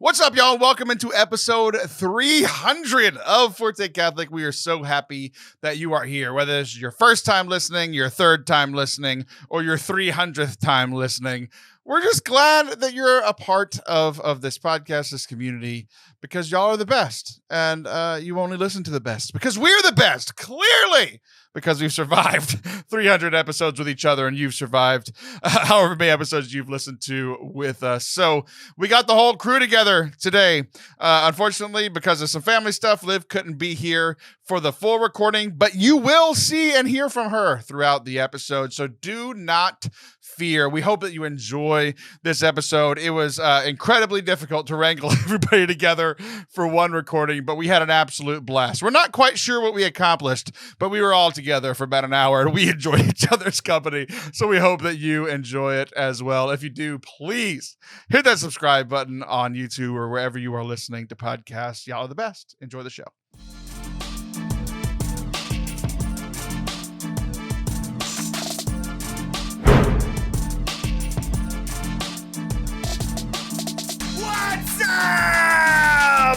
What's up, y'all? Welcome into episode 300 of Forte Catholic. We are so happy that you are here, whether it's your first time listening, your third time listening, or your 300th time listening. We're just glad that you're a part of this podcast, this community, because y'all are the best. And you only listen to the best because we're the best, clearly, because we've survived 300 episodes with each other and you've survived however many episodes you've listened to with us. So we got the whole crew together today. Unfortunately, because of some family stuff, Liv couldn't be here for the full recording, but you will see and hear from her throughout the episode. So do not fear. We hope that you enjoy this episode. It was incredibly difficult to wrangle everybody together for one recording, but we had an absolute blast. We're not quite sure what we accomplished, but we were all together for about an hour and we enjoyed each other's company. So we hope that you enjoy it as well. If you do, please hit that subscribe button on YouTube or wherever you are listening to podcasts. Y'all are the best. Enjoy the show.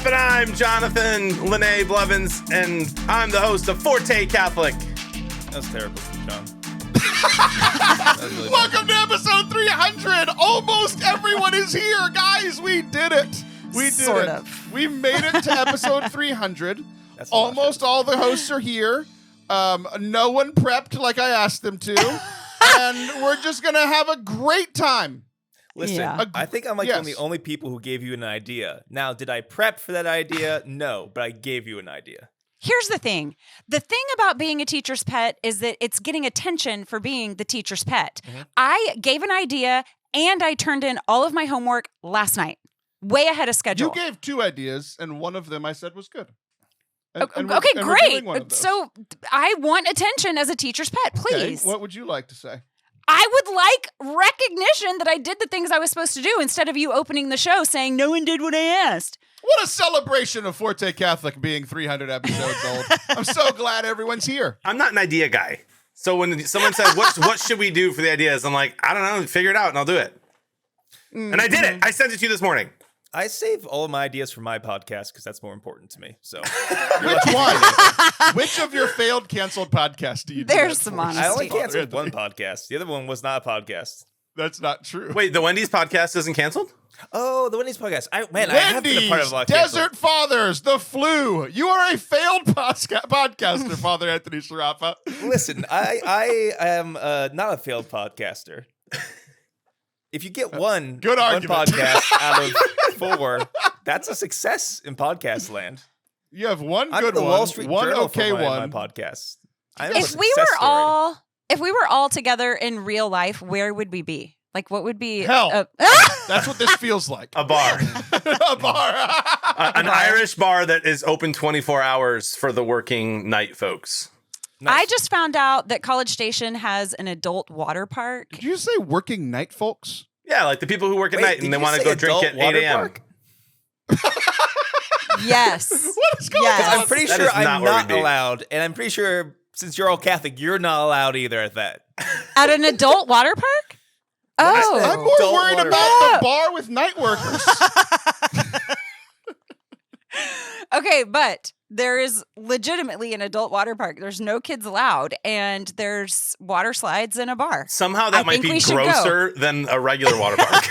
And I'm Jonathan Blevins, and I'm the host of Forte Catholic. That's terrible, John. Really welcome to episode 300. Almost everyone is here, guys. We did it. We did sort it. of. We made it to episode 300. Almost all the hosts are here. No one prepped like I asked them to, and we're just gonna have a great time. Listen, Yeah. I think I'm like one of the only people who gave you an idea. Now, did I prep for that idea? No, but I gave you an idea. Here's the thing. The thing about being a teacher's pet is that it's getting attention for being the teacher's pet. Mm-hmm. I gave an idea and I turned in all of my homework last night, way ahead of schedule. You gave two ideas, and one of them I said was good. Okay, we're doing one of great. those. So I want attention as a teacher's pet, please. Okay, what would you like to say? I would like recognition that I did the things I was supposed to do instead of you opening the show saying no one did what I asked. What a celebration of Forte Catholic being 300 episodes old. I'm so glad everyone's here. I'm not an idea guy. So when someone says, what should we do for the ideas? I'm like, I don't know, figure it out and I'll do it. Mm-hmm. And I did it. I sent it to you this morning. I save all of my ideas for my podcast because that's more important to me. So, which one? Which of your failed, canceled podcasts do you do? There's some honesty. I only canceled one podcast. The other one was not a podcast. That's not true. Wait, the Wendy's podcast isn't canceled? Oh, the Wendy's podcast. I have been a part of a lot of Desert Fathers, The Flu. You are a failed podcaster, Father Anthony Sciarappa. Listen, I am not a failed podcaster. If you get one podcast out of 4, that's a success in podcast land. You have one I'm good the one, Wall Street one Journal okay for one. my podcast. If we were all together in real life, where would we be? Like, what would be hell? That's what this feels like. A bar. A bar. An Irish bar that is open 24 hours for the working night folks. Nice. I just found out that College Station has an adult water park. Did you say working night folks? Yeah, like the people who work at night and they want to go drink at 8 a.m. Yes. What is going on? I'm pretty sure I'm not allowed, and I'm pretty sure since you're all Catholic, you're not allowed either at that. At an adult water park? Oh. I'm more worried about the bar with night workers. Okay, but there is legitimately an adult water park. There's no kids allowed, and there's water slides and a bar. Somehow that might be grosser than a regular water park.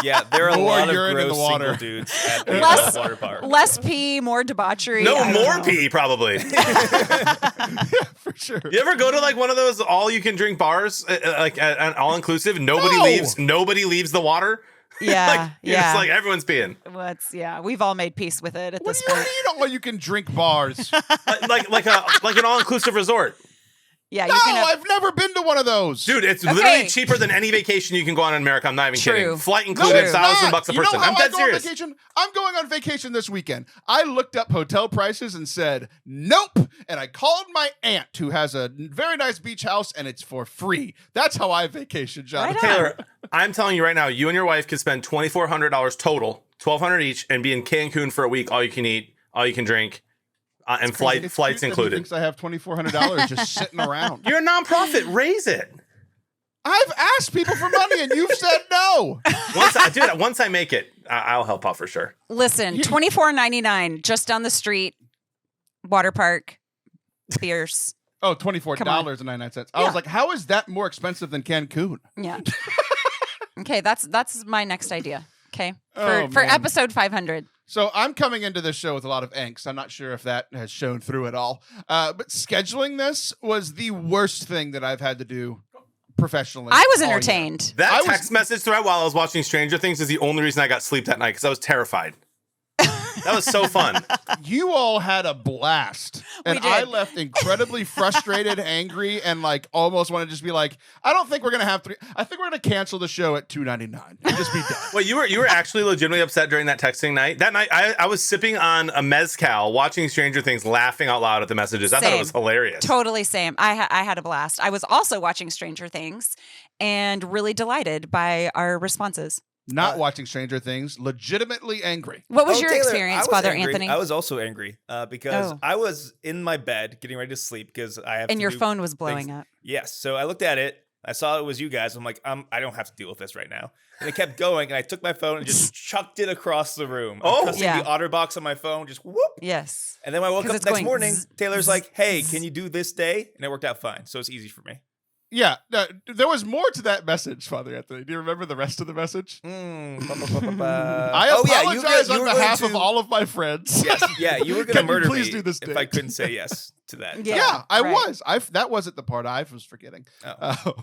Yeah, there are a lot of urine in gross the water. single dudes at the water park. Less pee, more debauchery. No, more pee, probably. Yeah, for sure. You ever go to like one of those all-you-can-drink bars, like an all-inclusive? Nobody leaves the water. Yeah, It's like everyone's peeing. We've all made peace with it at What this do you point. mean all you can drink bars? like an all-inclusive resort. Yeah, No, you can I've never been to one of those. Dude, it's literally cheaper than any vacation you can go on in America. I'm not even kidding. Flight No, included, it's $1,000 not. a person. I'm dead serious. I'm going on vacation this weekend. I looked up hotel prices and said, nope. And I called my aunt who has a very nice beach house and it's for free. That's how I vacation, John. Right on. Taylor, I'm telling you right now, you and your wife could spend $2,400 total, $1,200 each, and be in Cancun for a week. All you can eat, all you can drink. And flights included. Thinks I have $2,400 just sitting around. You're a nonprofit. Raise it. I've asked people for money and you've said no. Once I make it, I'll help out for sure. Listen, $24.99 just down the street, water park, beers. Oh, $24.99. I was like, how is that more expensive than Cancun? Yeah. Okay, that's my next idea. Okay, Oh, for man. episode 500. So I'm coming into this show with a lot of angst. I'm not sure if that has shown through at all. But scheduling this was the worst thing that I've had to do professionally. I was all year. entertained. That text message thread while I was watching Stranger Things is the only reason I got sleep that night because I was terrified. That was so fun. You all had a blast. And We did. I left incredibly frustrated, angry, and like almost want to just be like, I don't think we're gonna have I think we're gonna cancel the show at $2.99 and just be done. Wait, you were actually legitimately upset during that texting night? That night I was sipping on a mezcal, watching Stranger Things, laughing out loud at the messages. I thought it was hilarious. Totally same. I had a blast. I was also watching Stranger Things and really delighted by our responses. Not watching Stranger Things, legitimately angry. What was your Taylor, experience, I was Father angry. Anthony? I was also angry because Oh. I was in my bed getting ready to sleep because I have and to your do phone was blowing things. up. Yes. So I looked at it. I saw it was you guys. I'm like, I don't have to deal with this right now. And it kept going. And I took my phone and just chucked it across the room. Oh. Pressing Yeah. the OtterBox on my phone, just whoop. Yes. And then when I woke 'Cause up it's next going morning, zzz, Taylor's like, hey, zzz. can you do this day? And it worked out fine. So it's easy for me. Yeah, there was more to that message, Father Anthony. Do you remember the rest of the message? I I apologize on behalf of all of my friends. Yes, yeah, you were going to Can you murder please me do this if date? I couldn't say yes to that. Yeah. Yeah, I right. was. That wasn't the part I was forgetting. Oh.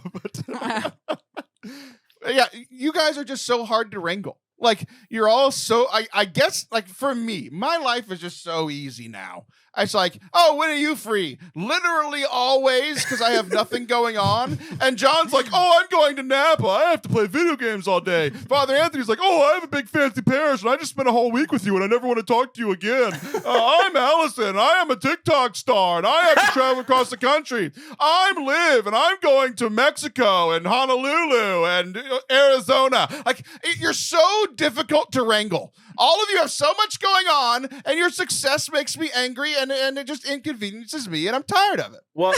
But yeah, you guys are just so hard to wrangle. Like you're all so. I guess like for me, my life is just so easy now. It's like, oh, when are you free? Literally always, because I have nothing going on. And John's like, oh, I'm going to Napa. I have to play video games all day. Father Anthony's like, oh, I have a big fancy parish, and I just spent a whole week with you, and I never want to talk to you again. I'm Allison. I am a TikTok star, and I have to travel across the country. I'm Liv, and I'm going to Mexico and Honolulu and Arizona. Like, you're so difficult to wrangle. All of you have so much going on, and your success makes me angry, and it just inconveniences me, and I'm tired of it. Well,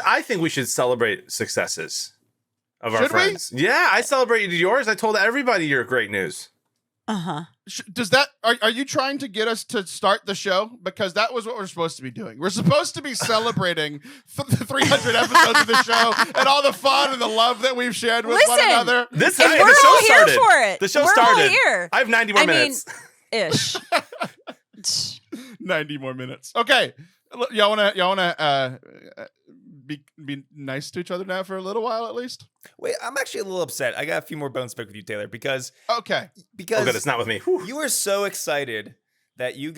I think we should celebrate successes of our Should we? friends. Yeah, I celebrated yours. I told everybody you're great news. Uh-huh. Does that are you trying to get us to start the show? Because that was what we're supposed to be doing. We're supposed to be celebrating the 300 episodes of the show and all the fun and the love that we've shared with one Listen, another. This And hey, we're the show all here started. for it. The show We're all started. here. I have 90 more I mean, minutes. Ish. 90 more minutes. Okay, y'all wanna be nice to each other now for a little while at least. Wait, I'm actually a little upset. I got a few more bones to pick with you, Taylor, because Okay, Oh, good. It's not with me. Whew. you were so excited that you're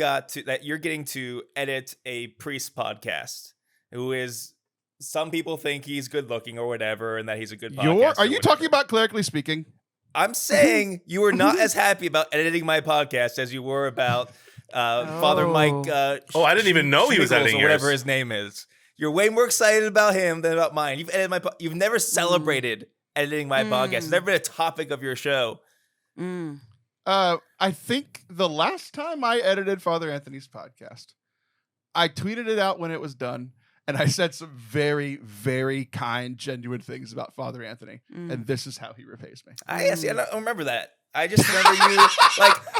getting to edit a priest podcast who is, some people think he's good looking or whatever, and that he's a good podcast. are you talking about clerically speaking? I'm saying you were not as happy about editing my podcast as you were about Father Mike. I didn't even know he was Schmickles editing or whatever yours. his name is. You're way more excited about him than about mine. You've edited you've never celebrated editing my podcast. It's never been a topic of your show. Mm. I think the last time I edited Father Anthony's podcast, I tweeted it out when it was done, and I said some very, very kind, genuine things about Father Anthony, and this is how he repays me. I don't remember that. I just remember you,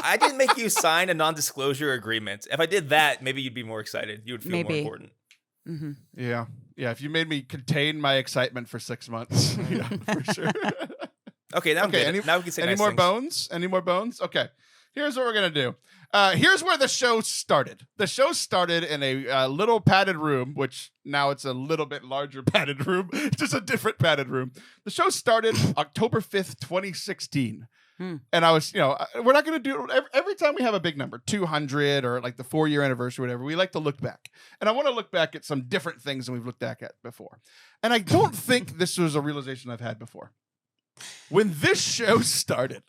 I didn't make you sign a non-disclosure agreement. If I did that, maybe you'd be more excited. You would feel more Maybe. important. Mm-hmm. Yeah. If you made me contain my excitement for 6 months, yeah, for sure. Okay, now now we can say any nice more things. bones? Any more bones? Okay. Here's what we're gonna do. Here's where the show started. The show started in a little padded room, which now it's a little bit larger padded room, just a different padded room. The show started October 5th, 2016. And I was, we're not going to do it every time we have a big number, 200 or like the 4-year anniversary, whatever. We like to look back. And I want to look back at some different things than we've looked back at before. And I don't think this was a realization I've had before. When this show started,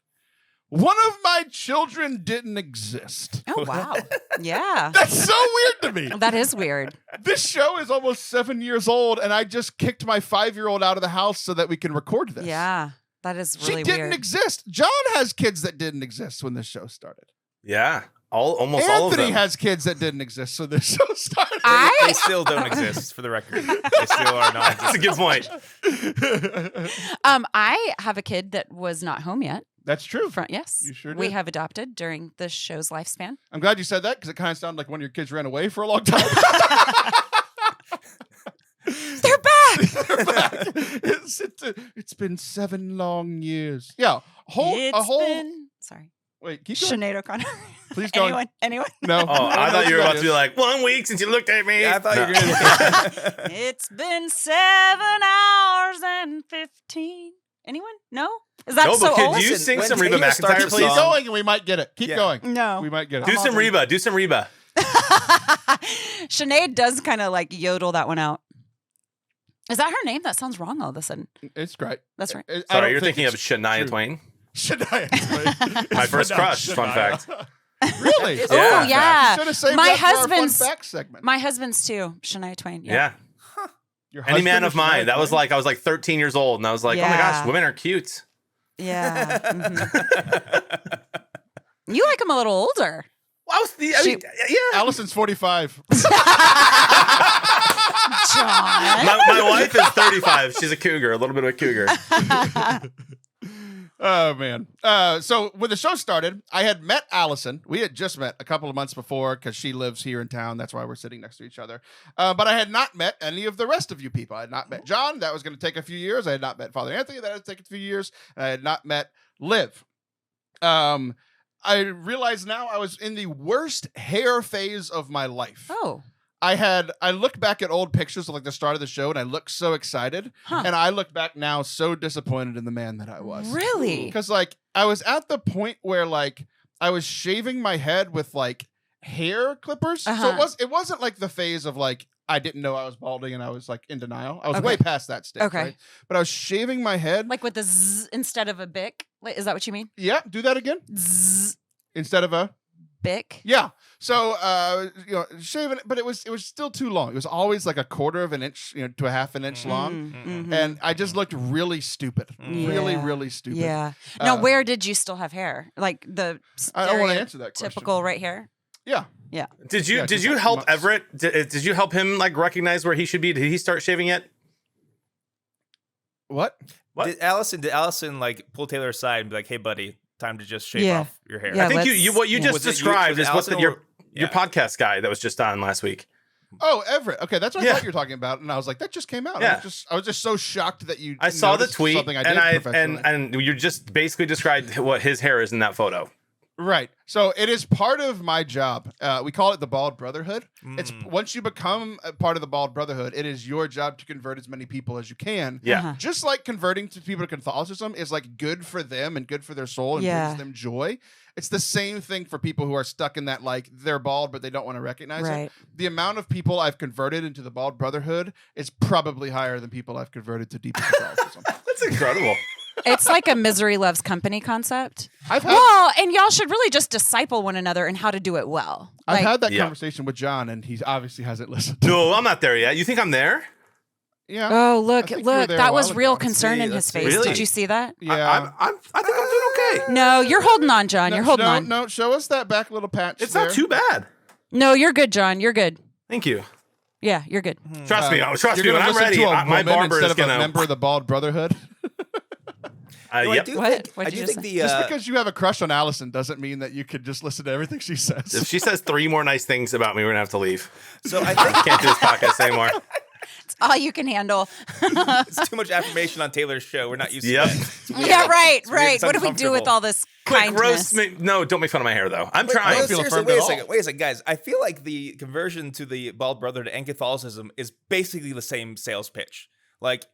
one of my children didn't exist. Oh, wow. Yeah. That's so weird to me. That is weird. This show is almost 7 years old, and I just kicked my 5-year-old out of the house so that we can record this. Yeah. That is really She didn't weird. exist. John has kids that didn't exist when this show started. Yeah, almost all of them. Anthony has kids that didn't exist when this show started. They still don't exist, for the record. They still are not. That's a good point. I have a kid that was not home yet. That's true. Yes. You sure did. We have adopted during the show's lifespan. I'm glad you said that because it kind of sounded like one of your kids ran away for a long time. They're back. They're back. It's been 7 long years. Yeah. Sorry. Wait, keep going. Sinead O'Connor. Please go. Anyone? No. Oh, I thought you were about to be like, 1 week since you looked at me. Yeah, I thought you were going to. It's been 7 hours and 15. Anyone? No? Is that so could old? you sing some when Reba you start McEntire, the please? Keep going and we might get it. Keep going. No. We might get it. Do some Reba. Do some Reba. Sinead does kind of like yodel that one out. Is that her name? That sounds wrong all of a sudden. It's great. That's right. Sorry, you're thinking of Shania Twain. Shania Twain. My first crush, fun fact. Really? Oh, yeah. You should have saved My that for our husband's- fun fact segment. My husband's too. Shania Twain. Yeah. Your Any man husband of is mine. Shania That was Twain? like, I was like 13 years old, and I was like, oh my Yeah. gosh, women are cute. Yeah. Mhm. You like him a little older. Well, I mean, yeah. Allison's 45. John. My wife is 35. She's a cougar, a little bit of a cougar. Oh, man. So when the show started, I had met Allison. We had just met a couple of months before because she lives here in town. That's why we're sitting next to each other. But I had not met any of the rest of you people. I had not met John. That was going to take a few years. I had not met Father Anthony. That would take a few years. And I had not met Liv. I realize now I was in the worst hair phase of my life. Oh. I look back at old pictures of like the start of the show and I look so excited. Huh. And I look back now so disappointed in the man that I was. Really? Because like I was at the point where like I was shaving my head with like hair clippers. Uh-huh. So it wasn't like the phase of like I didn't know I was balding and I was like in denial. I was Okay. way past that stage. Okay. Right? But I was shaving my head. Like with the zzz instead of a bic? Wait, is that what you mean? Yeah, do that again. Zzz, Instead of a bic? yeah. So shaving it, but it was still too long. It was always like a quarter of an inch, to a half an inch long. Mhm. And I just looked really stupid. Really, Yeah. really stupid. Yeah. Now, Uh, where did you still have hair? Like the I don't want to answer that question. typical right here? Yeah. Yeah. Did you Yeah, just like help months. Everett? Did you help him like recognize where he should be? Did he start shaving yet? What? What? Did Allison like pull Taylor aside and be like, "Hey, buddy, time to just shave Yeah. off your hair"? Yeah, I think what you yeah. just Was it you- described was it is what Allison your or- your yeah. podcast guy that was just on last week. Oh, Everett. Okay, that's what I Yeah. thought you were talking about, and I was like, that just came out. Yeah. I was just so shocked that you. I saw the noticed tweet, something I and did professionally. and you just basically described what his hair is in that photo. Right. So it is part of my job. We call it the Bald Brotherhood. It's Mm. once you become a part of the Bald Brotherhood, it is your job to convert as many people as you can. Yeah. Uh-huh. Just like converting to people to Catholicism is like good for them and good for their soul and Yeah. brings them joy. It's the same thing for people who are stuck in that like they're bald but they don't want to recognize it. Right. The amount of people I've converted into the Bald Brotherhood is probably higher than people I've converted to deep Catholicism. That's incredible. It's like a misery loves company concept. I've had Well, and y'all should really just disciple one another in how to do it well. I've Like, had that Yeah. conversation with John, and he obviously hasn't listened. No, I'm not there yet. You think I'm there? Yeah. oh, look, I think you were look, there a that was while real ago. concern in his Let's face. see. Really? Did you see that? Yeah. I think I'm doing okay. No, you're holding on, John. You're holding on. No, show us that back little patch. It's there. not too bad. No, you're good, John. You're good. Thank you. Yeah, you're good. Trust me. Trust You're me. gonna When I'm listen ready, to a my woman barber instead is of a gonna. member of the Bald Brotherhood. No, I Yep. do What? think, What'd I you do just think say? the Just because you have a crush on Allison doesn't mean that you could just listen to everything she says. If she says 3 more nice things about me, we're gonna have to leave. so I I think can't do this podcast anymore. It's all you can handle. it's too much affirmation on Taylor's show. We're not used Yep. to that. It's weird. Yeah, right, It's weird. right. It's What do we do with uncomfortable. all this Quick kindness? roast me. No, don't make fun of my hair though. I'm Wait, trying. I don't feel seriously, affirmed wait at a all. second. Wait a second, guys. I feel like the conversion to the Bald Brotherhood and Catholicism is basically the same sales pitch. Like,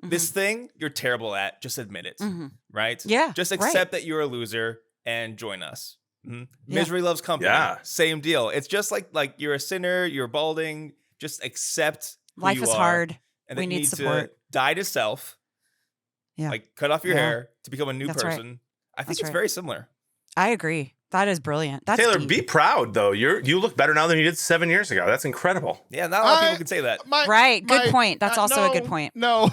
this thing you're terrible at, just admit it, Mhm. right? Yeah, Just right. accept that you're a loser and join us. Mhm. Yeah. Misery loves company. Yeah. Same deal. It's just like you're a sinner, you're balding. Just accept who Life you is are, hard. and We that need you need support. to die to self. Yeah. Like cut off your Yeah. hair to become a new That's right. person. I think That's it's right. very similar. I agree. That is brilliant. That's Taylor, deep. be proud though. You look better now than you did 7 years ago. That's incredible. Yeah, not a lot of I- people can say that. Right, good point. That's also a good point. No,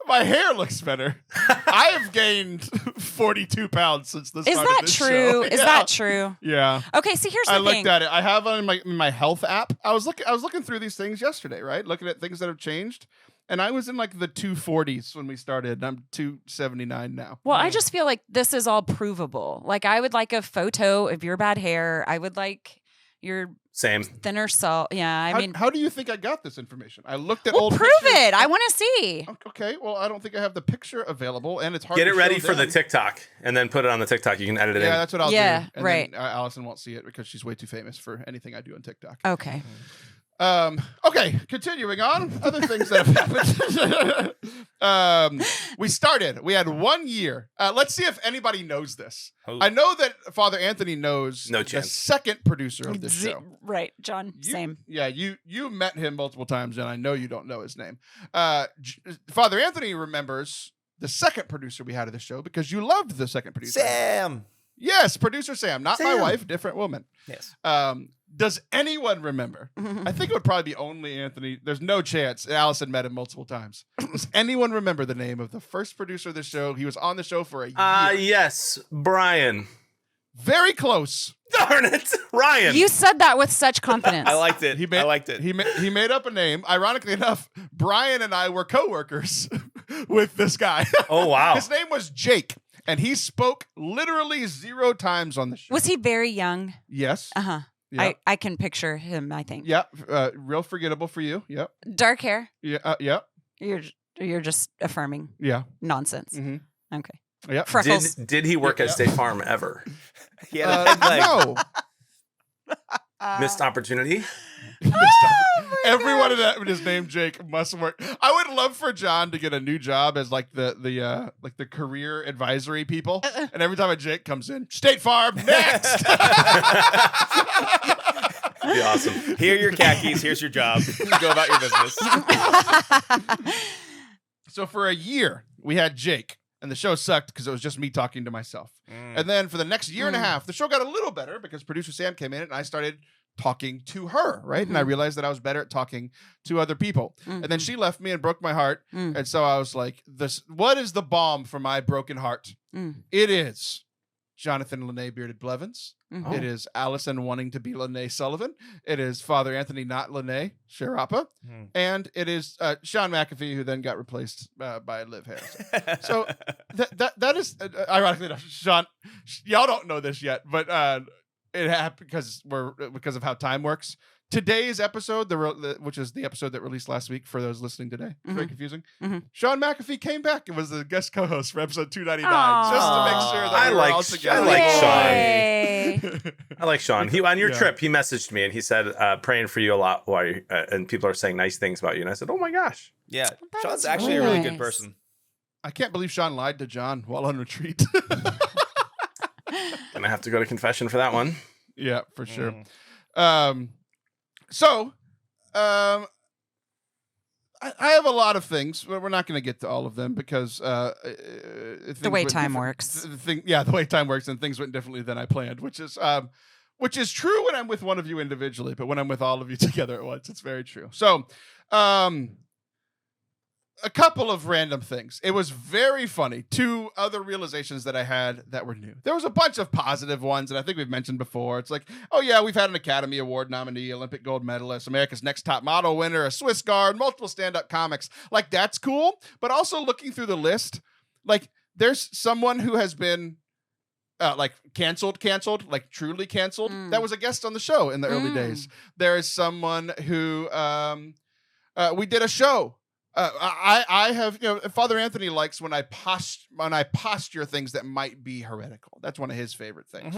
my hair looks better. I have gained 42 pounds since the Is start that of this true? show. Is Yeah. that true? Yeah. Okay, see, here's the I thing. looked at it. I have it in my health app. I was looking through these things yesterday, right? Looking at things that have changed. And I was in like the 240s when we started. I'm 279 now. Well, I just feel like this is all provable. Like I would like a photo of your bad hair. I would like your Same. thinner salt. Yeah, I mean, how do you think I got this information? I looked at well, old prove pictures. it. I want to see. Okay, well, I don't think I have the picture available, and it's hard Get to it ready show for the them. TikTok, and then put it on the TikTok. You can edit it Yeah, in. that's what I'll do. And right. then, Allison won't see it because she's way too famous for anything I do on TikTok. Okay. Okay, continuing on. Other things that have happened. We had 1 year. Let's see if anybody knows this. Oh. I know that Father Anthony knows No the chance. second producer of this show. Right, John. Same. Yeah, you met him multiple times, and I know you don't know his name. Father Anthony remembers the second producer we had of the show because you loved the second producer. Sam. Yes, producer Sam, not my Sam. wife, different woman. Yes. Does anyone remember? I think it would probably be only Anthony. There's no chance. Allison met him multiple times. Does anyone remember the name of the first producer of the show? He was on the show for a year. Yes, Brian. Very close. Darn it, Ryan. You said that with such confidence. I liked it. I liked it. He made up a name. Ironically enough, Brian and I were coworkers with this guy. Oh, wow. His name was Jake, and he spoke literally 0 times on the show. Was he very young? Yes. Uh-huh. Yeah. I can picture him, I think. Yeah. Real forgettable for you. Yep. Dark hair. Yeah. Yep. You're just affirming Yeah. nonsense. Mm-hmm. Okay. Yep. Freckles. Did he work at Yeah. State Farm ever? He had a head leg. No. Missed opportunity. Everyone in his name Jake must work. I would love for John to get a new job as like the career advisory people. And every time a Jake comes in, State Farm next. Be awesome. Here are your khakis. Here's your job. Go about your business. So for a year we had Jake, and the show sucked because it was just me talking to myself. And then for the next year and a half, the show got a little better because producer Sam came in and I started talking to her, right? And I realized that I was better at talking to other people. And then she left me and broke my heart. And so I was like, what is the balm for my broken heart? It is Jonathan Lene Bearded Blevins. It is Allison wanting to be Lene Sullivan. It is Father Anthony not Lene Sciarappa. And it is Sean McAfee, who then got replaced by Liv Harrison. So that is ironically enough, Sean, y'all don't know this yet, but it happened because of how time works. Today's episode, which is the episode that released last week for those listening today, it's very confusing. Sean McAfee came back and was the guest co-host for episode 299, just to make sure that we were all together. I like Yay. I like Sean. He on your trip, he messaged me and he said, "Praying for you a lot while and people are saying nice things about you." And I said, "Oh my gosh, Yeah, That Sean's is actually a really good nice. person. I can't believe Sean lied to John while on retreat. gonna have to go to confession for that one." Yeah, for sure. I have a lot of things, but we're not going to get to all of them because The way time works. The way time works, and things went differently than I planned, which is true when I'm with one of you individually, but when I'm with all of you together at once, it's very true. So, a couple of random things. It was very funny. 2 other realizations that I had that were new. There was a bunch of positive ones, and I think we've mentioned before. It's like, oh yeah, we've had an Academy Award nominee, Olympic gold medalist, America's Next Top Model winner, a Swiss Guard, multiple stand-up comics. Like, that's cool. But also looking through the list, like, there's someone who has been like canceled, like truly canceled. That was a guest on the show in the early days. There is someone who we did a show. I have, Father Anthony likes when I posture things that might be heretical. That's one of his favorite things.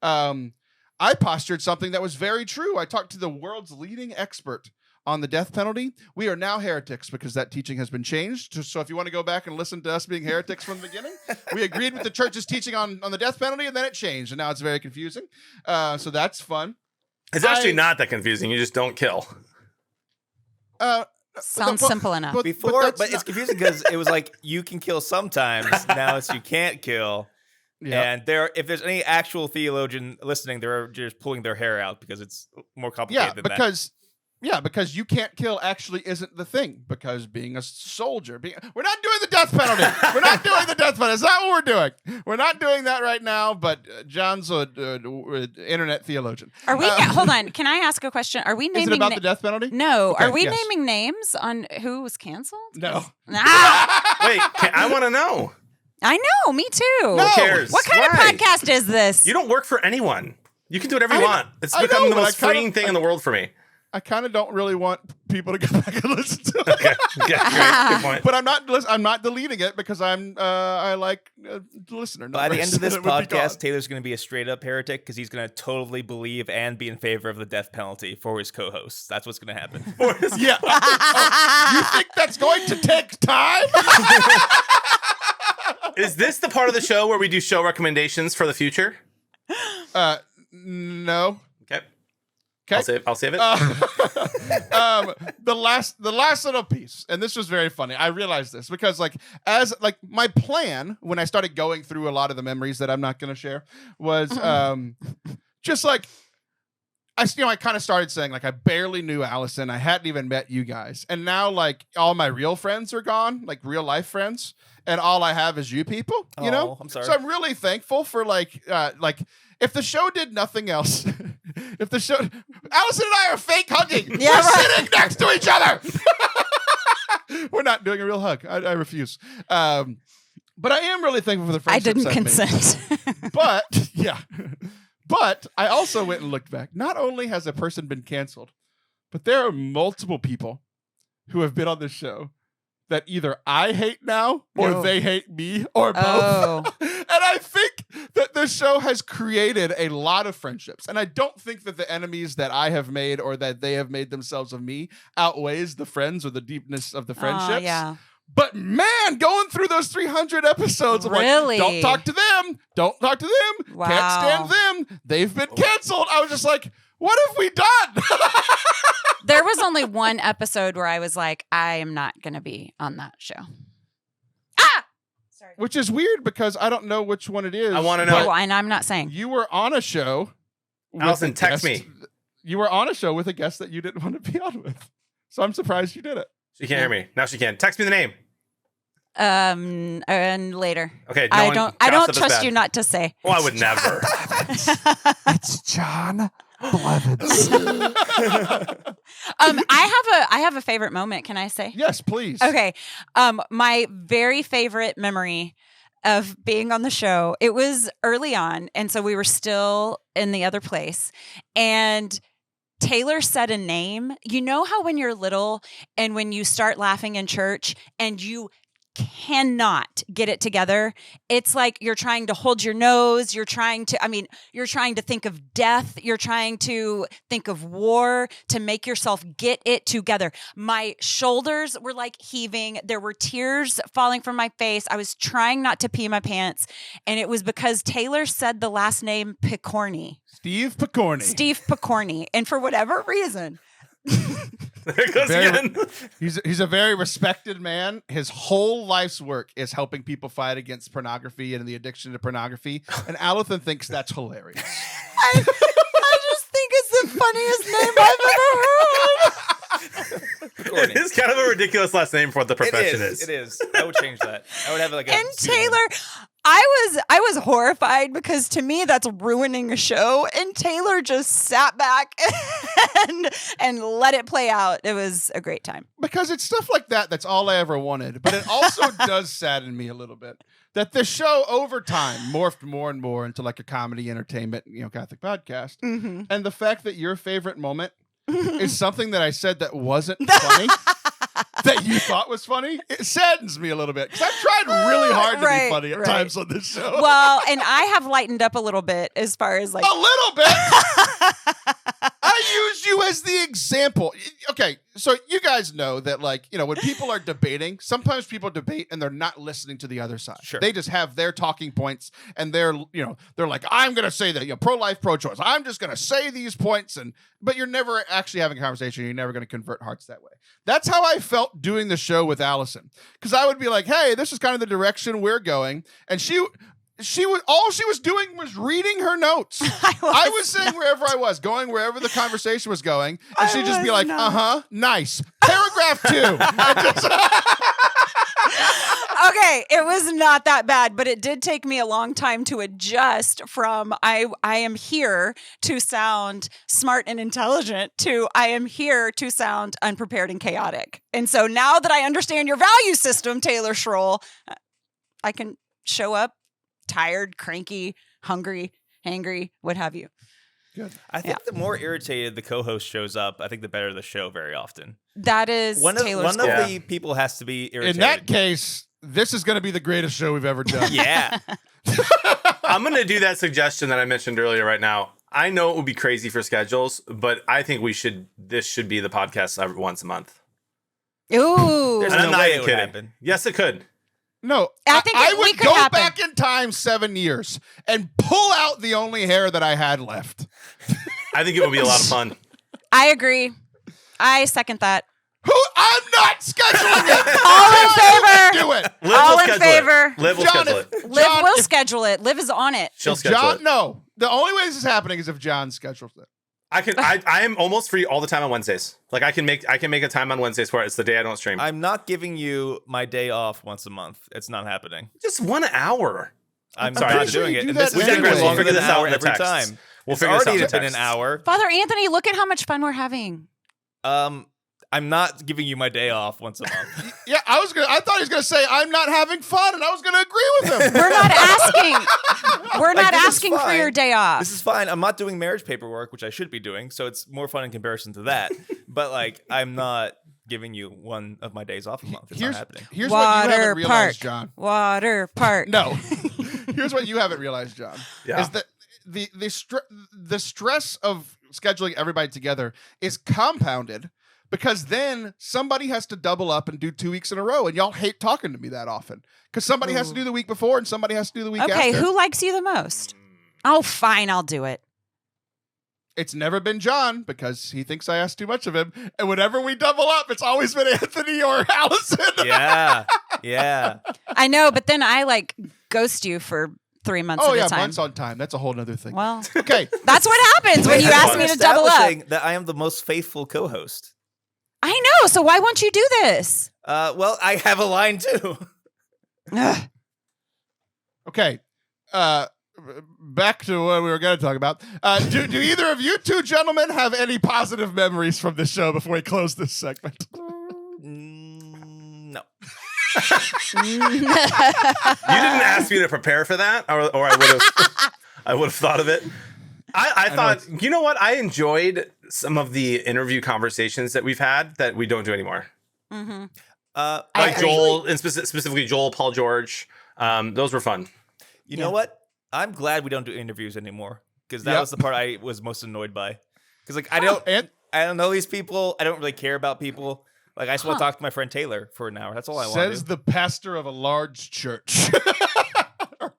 I postured something that was very true. I talked to the world's leading expert on the death penalty. We are now heretics because that teaching has been changed. So if you want to go back and listen to us being heretics from the beginning, we agreed with the church's teaching on the death penalty, and then it changed, and now it's very confusing. So that's fun. It's actually not that confusing. You just don't kill. Sounds simple enough. But it's confusing because it was like you can kill sometimes. Now it's you can't kill. Yeah. And if there's any actual theologian listening, they're just pulling their hair out because it's more complicated than that. Yeah, because you can't kill actually isn't the thing. Because being a soldier, we're not doing the death penalty. We're not doing the death penalty. It's not what we're doing. We're not doing that right now. But John's an internet theologian. Are we? Hold on. Can I ask a question? Are we naming? Is it about the death penalty? No. Okay, Are we yes. naming names on who was canceled? No. Ah, Wait, I want to know. I know. Me too. No. Who cares? What kind of Why? podcast is this? You don't work for anyone. You can do whatever you want. It's I become know, the but most freeing thing in the world for me. I kind of don't really want people to go back and listen to it. Okay, great. Good point. But I'm not deleting it because I like listener numbers. By the end of this It would be gone. podcast, Taylor's going to be a straight up heretic because he's going to totally believe and be in favor of the death penalty for his co-hosts. That's what's going to happen. Yeah. You think that's going to take time? Is this the part of the show where we do show recommendations for the future? No. Okay. Okay. I'll save it. The last little piece, and this was very funny. I realized this because my plan when I started going through a lot of the memories that I'm not going to share was just like I kind of started saying like I barely knew Allison. I hadn't even met you guys, and now like all my real friends are gone, like real life friends, and all I have is you people. You know, I'm sorry. So I'm really thankful for like if the show did nothing else, if the show, Allison and I are fake hugging. Yeah, We're right. sitting next to each other. We're not doing a real hug. I refuse. But I am really thankful for the I friendships didn't I've made. consent. But yeah, but I also went and looked back. Not only has a person been canceled, but there are multiple people who have been on this show that either I hate now or No. they hate me or both. Oh. And I think that this show has created a lot of friendships. And I don't think that the enemies that I have made or that they have made themselves of me outweighs the friends or the deepness of the friendships. Yeah. But man, going through those 300 episodes, I'm Really? like, don't talk to them. Don't talk to them. Wow. Can't stand them. They've been canceled. I was just like, what have we done? There was only one episode where I was like, I am not going to be on that show. Ah! Sorry. Which is weird because I don't know which one it is. I wanna know. but And I'm not saying. You were on a show. with Allison, a text guest- me. You were on a show with a guest that you didn't want to be on with. So I'm surprised you did it. She can't hear me. Now she can. Text me the name. And later. Okay. I one don't gossip is trust bad. you not to say. Well, I would never. It's Jon Blevins. I have a favorite moment, can I say? Yes, please. Okay. My very favorite memory of being on the show, it was early on, and so we were still in the other place. And Taylor said a name. You know how when you're little and when you start laughing in church and you cannot get it together, it's like you're trying to hold your nose, you're trying to think of death, you're trying to think of war to make yourself get it together. My shoulders were like heaving, there were tears falling from my face, I was trying not to pee my pants, and it was because Taylor said the last name Picorni. Steve Picorni. Steve Picorni, and for whatever reason, There it goes again. He's a very respected man. His whole life's work is helping people fight against pornography and the addiction to pornography. And Allison thinks that's hilarious. I just think it's the funniest name I've ever heard. It is kind of a ridiculous last name for what the profession is. It is. I would change that. I would have like a And pseudonym. Taylor, I was horrified because to me that's ruining a show. And Taylor just sat back and let it play out. It was a great time. Because it's stuff like that that's all I ever wanted. But it also does sadden me a little bit that the show over time morphed more and more into like a comedy entertainment, Catholic podcast. Mm-hmm. And the fact that your favorite moment is something that I said that wasn't funny, that you thought was funny, it saddens me a little bit. Because I've tried really hard to be funny at times on this show. Well, and I have lightened up a little bit as far as like a little bit. I use you as the example. Okay, so you guys know that, when people are debating, sometimes people debate and they're not listening to the other side. Sure. They just have their talking points and they're like, I'm going to say that, pro-life, pro-choice. I'm just going to say these points, but you're never actually having a conversation. You're never going to convert hearts that way. That's how I felt doing the show with Allison. Because I would be like, hey, this is kind of the direction we're going. And all she was doing was reading her notes. I was saying wherever I was, going wherever the conversation was going, and she'd just be like, nice. Paragraph 2. Okay, it was not that bad, but it did take me a long time to adjust from I am here to sound smart and intelligent to I am here to sound unprepared and chaotic. And so now that I understand your value system, Taylor Schroll, I can show up tired, cranky, hungry, angry, what have you. Good. I think the more irritated the co-host shows up, I think the better the show very often. That is Taylor's one of the people has to be irritated. In that case, this is going to be the greatest show we've ever done. Yeah. I'm going to do that suggestion that I mentioned earlier right now. I know it would be crazy for schedules, but I think this should be the podcast once a month. Ooh. There's no way it would happen. Yes, it could. No, I would go back in time 7 years and pull out the only hair that I had left. I think it would be a lot of fun. I agree. I second that. I'm not scheduling it. All in favor. Do it. Liv All will in schedule favor. it. Liv will John, schedule if- it. Liv John, will if- schedule it. Liv is on it. She'll schedule it. No, the only way this is happening is if John schedules it. I am almost free all the time on Wednesdays. Like I can make a time on Wednesdays where it's the day I don't stream. I'm not giving you my day off once a month. It's not happening. Just 1 hour. I'm sorry, not I'm doing sure you it. do And that this is anyway. longer Figure than this an out hour in the every texts. time. We'll It's figure this out already in the been an texts. hour. Father Anthony, look at how much fun we're having. I'm not giving you my day off once a month. Yeah, I thought he was gonna say I'm not having fun, and I was gonna agree with him. We're not asking. We're not this is asking for fine. your day off. This is fine. I'm not doing marriage paperwork, which I should be doing, so it's more fun in comparison to that. But like, I'm not giving you one of my days off a month. It's not happening. Here's what you Water haven't park. realized, John. Water park. No, here's what you haven't realized, John. Yeah. Is that the stress of scheduling everybody together is compounded because then somebody has to double up and do 2 weeks in a row, and y'all hate talking to me that often because somebody has to do the week before and somebody has to do the week after. Okay, who likes you the most? Oh, fine, I'll do it. It's never been John because he thinks I ask too much of him, and whenever we double up, it's always been Anthony or Allison. Yeah. I know, but then I like ghost you for 3 months Oh at yeah, a time. months on time. That's a whole nother thing. Well, Okay, that's what happens when you ask me to double up. Establishing that I am the most faithful co-host. I know, so why won't you do this? Well, I have a line too. Ugh. okay. Back to what we were going to talk about. Do either of you two gentlemen have any positive memories from the show before we close this segment? No. You didn't ask me to prepare for that, or I would have thought of it. I thought, you know what? I enjoyed some of the interview conversations that we've had that we don't do anymore. Mm-hmm. Like Joel, and specifically Joel, Paul George. Those were fun. You know what? I'm glad we don't do interviews anymore because that was the part I was most annoyed by. Because like I don't know these people. I don't really care about people. Like I just want to talk to my friend Taylor for an hour. That's all I want. Says the pastor of a large church.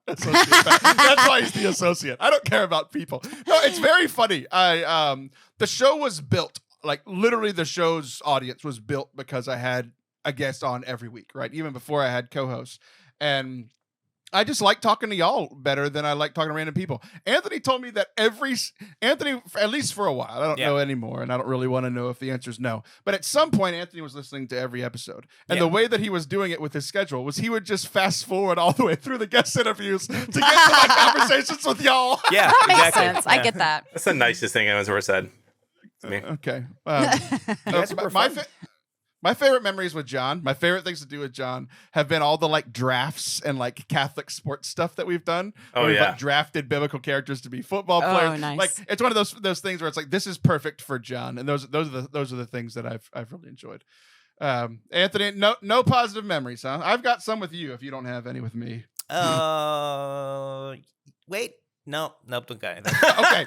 That's why he's the associate. I don't care about people. No, it's very funny. The show was built, like literally the show's audience was built because I had a guest on every week, right? Even before I had co-hosts. And I just like talking to y'all better than I like talking to random people. Anthony told me that Anthony, at least for a while, I don't know anymore, and I don't really want to know if the answer is no. But at some point, Anthony was listening to every episode. And the way that he was doing it with his schedule was he would just fast forward all the way through the guest interviews to get to my conversations with y'all. Yeah, That makes exactly. sense. I get that. That's the nicest thing anyone's ever said to me. Okay. guys were My favorite memories with John, my favorite things to do with John have been all the like drafts and like Catholic sports stuff that we've done. Oh, we've yeah. like, drafted biblical characters to be football players. Nice. Like it's one of those things where it's like this is perfect for John, and those are the things that I've really enjoyed. Anthony, no positive memories, huh? I've got some with you if you don't have any with me. Wait. No, don't got anything. Okay.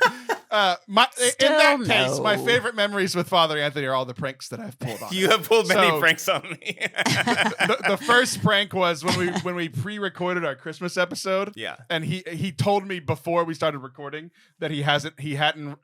In that case, no. my favorite memories with Father Anthony are all the pranks that I've pulled on. You have pulled many So- pranks on me. The first prank was when we pre-recorded our Christmas episode. Yeah. And he told me before we started recording that he hadn't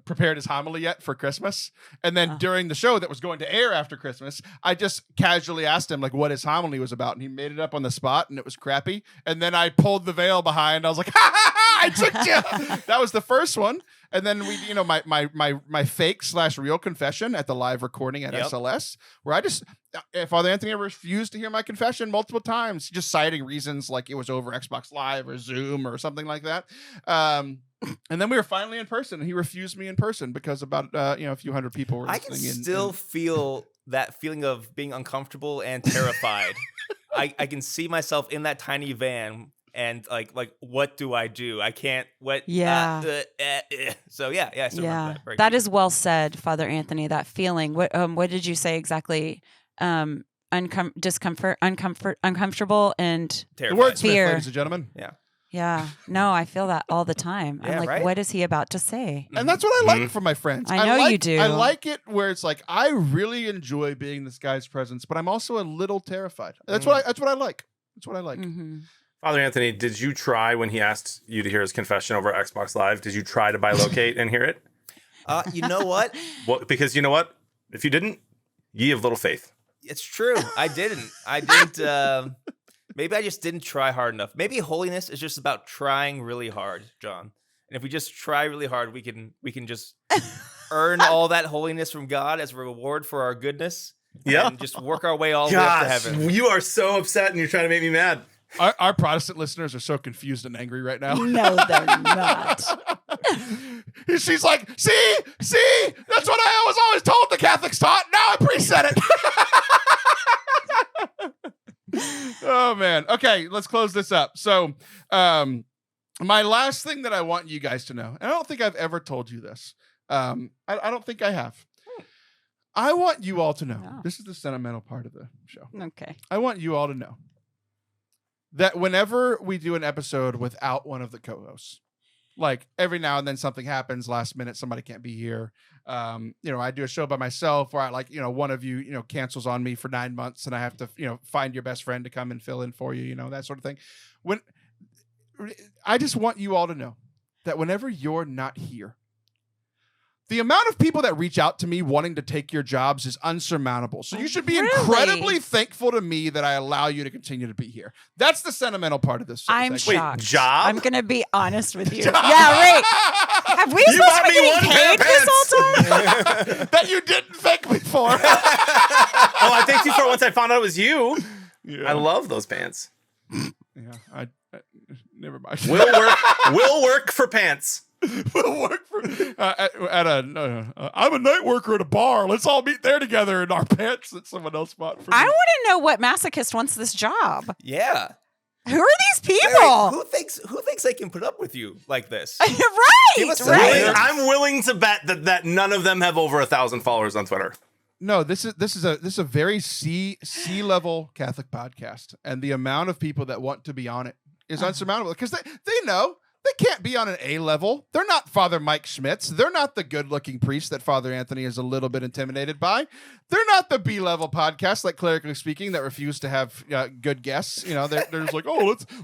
prepared his homily yet for Christmas. And then during the show that was going to air after Christmas, I just casually asked him like what his homily was about, and he made it up on the spot, and it was crappy. And then I pulled the veil behind. I was like, ha ha ha! I tricked you. That was the first one. And then we, my fake / real confession at the live recording at SLS, where I just, Father Anthony refused to hear my confession multiple times, just citing reasons like it was over Xbox Live or Zoom or something like that. And then we were finally in person, and he refused me in person because about a few hundred people were listening. I can still feel that feeling of being uncomfortable and terrified. I can see myself in that tiny van. And like, what do I do? I can't. What? Yeah. So yeah. I still remember that. That is well said, Father Anthony. That feeling. What did you say exactly? Discomfort, uncomfortable, and terrified. The wordsmith, fear. ladies and gentlemen. Yeah. Yeah. No, I feel that all the time. I'm like, what is he about to say? And that's what I like from my friends. I know you do. I like it where it's like I really enjoy being this guy's presence, but I'm also a little terrified. That's what I like. That's what I like. Mm-hmm. Father Anthony, did you try when he asked you to hear his confession over Xbox Live? Did you try to bilocate and hear it? You know what? Well, because you know what? If you didn't, ye have little faith. It's true. I didn't. Maybe I just didn't try hard enough. Maybe holiness is just about trying really hard, John. And if we just try really hard, we can just earn all that holiness from God as a reward for our goodness. Yeah. And just work our way all the way up to heaven. You are so upset and you're trying to make me mad. Our Protestant listeners are so confused and angry right now. No, they're not. She's like, see, that's what I was always told the Catholics taught. Now I pre-said it. Oh, man. Okay, let's close this up. So my last thing that I want you guys to know, and I don't think I've ever told you this. I don't think I have. I want you all to know. This is the sentimental part of the show. Okay. I want you all to know that whenever we do an episode without one of the co-hosts, like every now and then something happens last minute, somebody can't be here. I do a show by myself where one of you, cancels on me for 9 months and I have to, find your best friend to come and fill in for you, that sort of thing. I just want you all to know that whenever you're not here, the amount of people that reach out to me wanting to take your jobs is unsurmountable. So you should be incredibly thankful to me that I allow you to continue to be here. That's the sentimental part of this. I'm shocked. Wait, job? I'm going to be honest with you. Yeah, right. Have we supposed to be getting paid this whole time? That you didn't thank me for. I thanked you for it once I found out it was you. Yeah. I love those pants. Yeah, I never mind. Will work for pants. We'll work for I'm a night worker at a bar. Let's all meet there together in our pants that someone else bought for me. I want to know what masochist wants this job. Yeah. Who are these people? Wait, who thinks they can put up with you like this? Right. I'm willing to bet that none of them have over 1,000 followers on Twitter. No, this is a very C level Catholic podcast, and the amount of people that want to be on it is unsurmountable because they know. They can't be on an A level. They're not Father Mike Schmitz. They're not the good-looking priest that Father Anthony is a little bit intimidated by. They're not the B-level podcast, like Clerically Speaking, that refuse to have good guests. They're just like,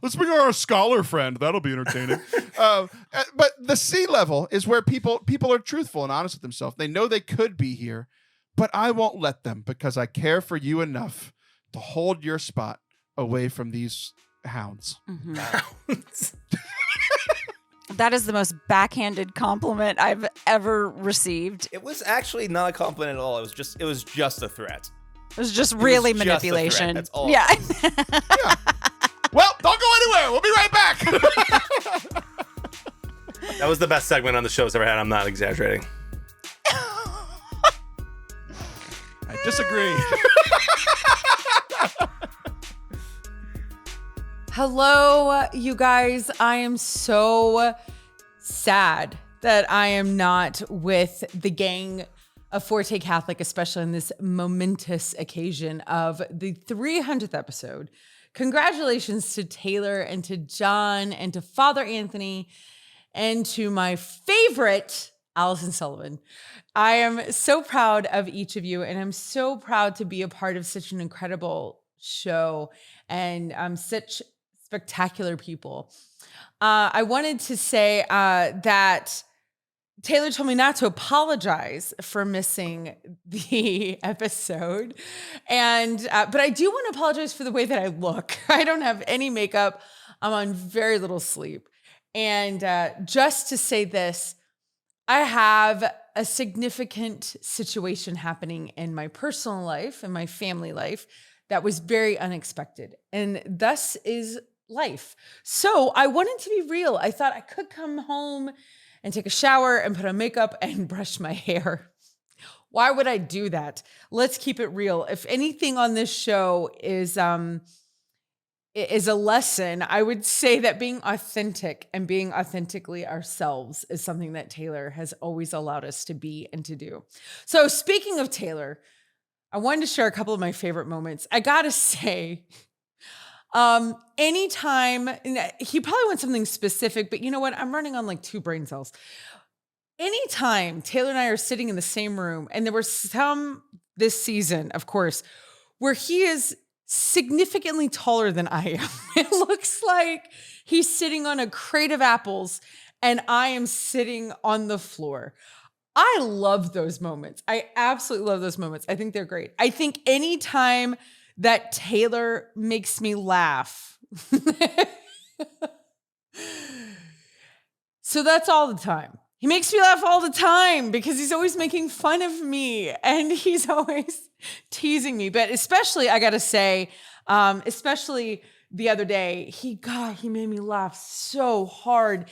let's bring our scholar friend. That'll be entertaining. But the C level is where people are truthful and honest with themselves. They know they could be here, but I won't let them because I care for you enough to hold your spot away from these hounds. Mm-hmm. Hounds. That is the most backhanded compliment I've ever received. It was actually not a compliment at all. It was just a threat. It was just really manipulation. That's all. Yeah. Yeah. Well, don't go anywhere. We'll be right back. That was the best segment on the show's ever had. I'm not exaggerating. I disagree. Hello, you guys. I am so sad that I am not with the gang of Forte Catholic, especially on this momentous occasion of the 300th episode. Congratulations to Taylor and to Jon and to Father Anthony and to my favorite, Allison Sullivan. I am so proud of each of you, and I'm so proud to be a part of such an incredible show and such spectacular people. I wanted to say that Taylor told me not to apologize for missing the episode. And, but I do want to apologize for the way that I look. I don't have any makeup. I'm on very little sleep. And just to say this, I have a significant situation happening in my personal life and my family life that was very unexpected. And thus is life. So I wanted to be real. I thought I could come home and take a shower and put on makeup and brush my hair. Why would I do that? Let's keep it real. If anything on this show is a lesson, I would say that being authentic and being authentically ourselves is something that Taylor has always allowed us to be and to do. So speaking of Taylor, I wanted to share a couple of my favorite moments. I gotta say, anytime, he probably wants something specific, but you know what? I'm running on like 2 brain cells. Anytime Taylor and I are sitting in the same room, and there were some this season, of course, where he is significantly taller than I am. It looks like he's sitting on a crate of apples and I am sitting on the floor. I love those moments. I absolutely love those moments. I think they're great. I think anytime that Taylor makes me laugh. So that's all the time. He makes me laugh all the time because he's always making fun of me and he's always teasing me. But especially, I gotta say, especially the other day, he made me laugh so hard.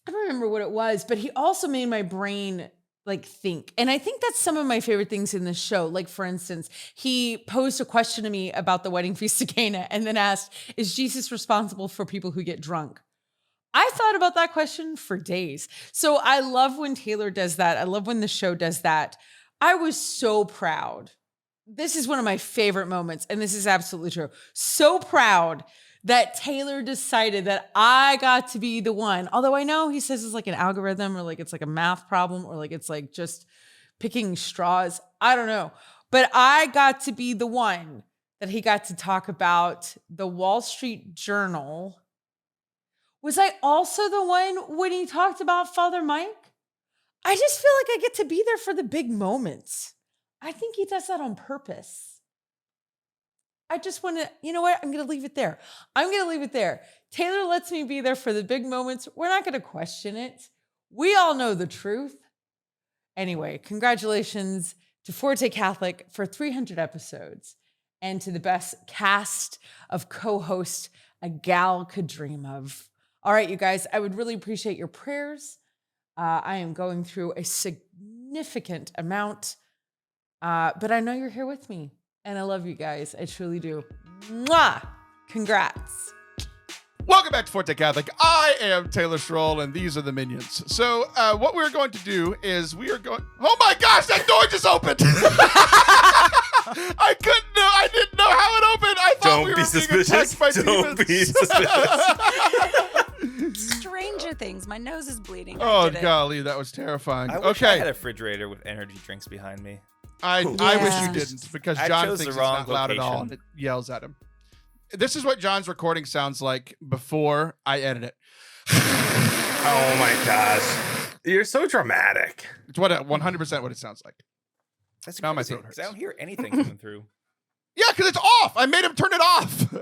I don't remember what it was, but he also made my brain like think. And I think that's some of my favorite things in this show. Like, for instance, he posed a question to me about the wedding feast of Cana and then asked, is Jesus responsible for people who get drunk? I thought about that question for days. So I love when Taylor does that. I love when the show does that. I was so proud. This is one of my favorite moments, and this is absolutely true. So proud that Taylor decided that I got to be the one. Although I know he says it's like an algorithm or like it's like a math problem or like it's like just picking straws. I don't know. But I got to be the one that he got to talk about the Wall Street Journal. Was I also the one when he talked about Father Mike? I just feel like I get to be there for the big moments. I think he does that on purpose. I just want to, you know what? I'm going to leave it there. Taylor lets me be there for the big moments. We're not going to question it. We all know the truth. Anyway, congratulations to Forte Catholic for 300 episodes and to the best cast of co-hosts a gal could dream of. All right, you guys, I would really appreciate your prayers. I am going through a significant amount, but I know you're here with me, and I love you guys. I truly do. Mwah! Congrats. Welcome back to Forte Catholic. I am Taylor Schroll, and these are the minions. So what we're going to do is oh my gosh, that door just opened. I didn't know how it opened. I thought we were being attacked by demons. Don't be suspicious. Stranger things. My nose is bleeding. Oh, golly, that was terrifying. I wish I had a refrigerator with energy drinks behind me. I wish you didn't, because Jon thinks it's not loud at all and it yells at him. This is what Jon's recording sounds like before I edit it. Oh my gosh. You're so dramatic. It's 100% what it sounds like. That's now crazy, my throat hurts. I don't hear anything coming through. Yeah, because it's off. I made him turn it off.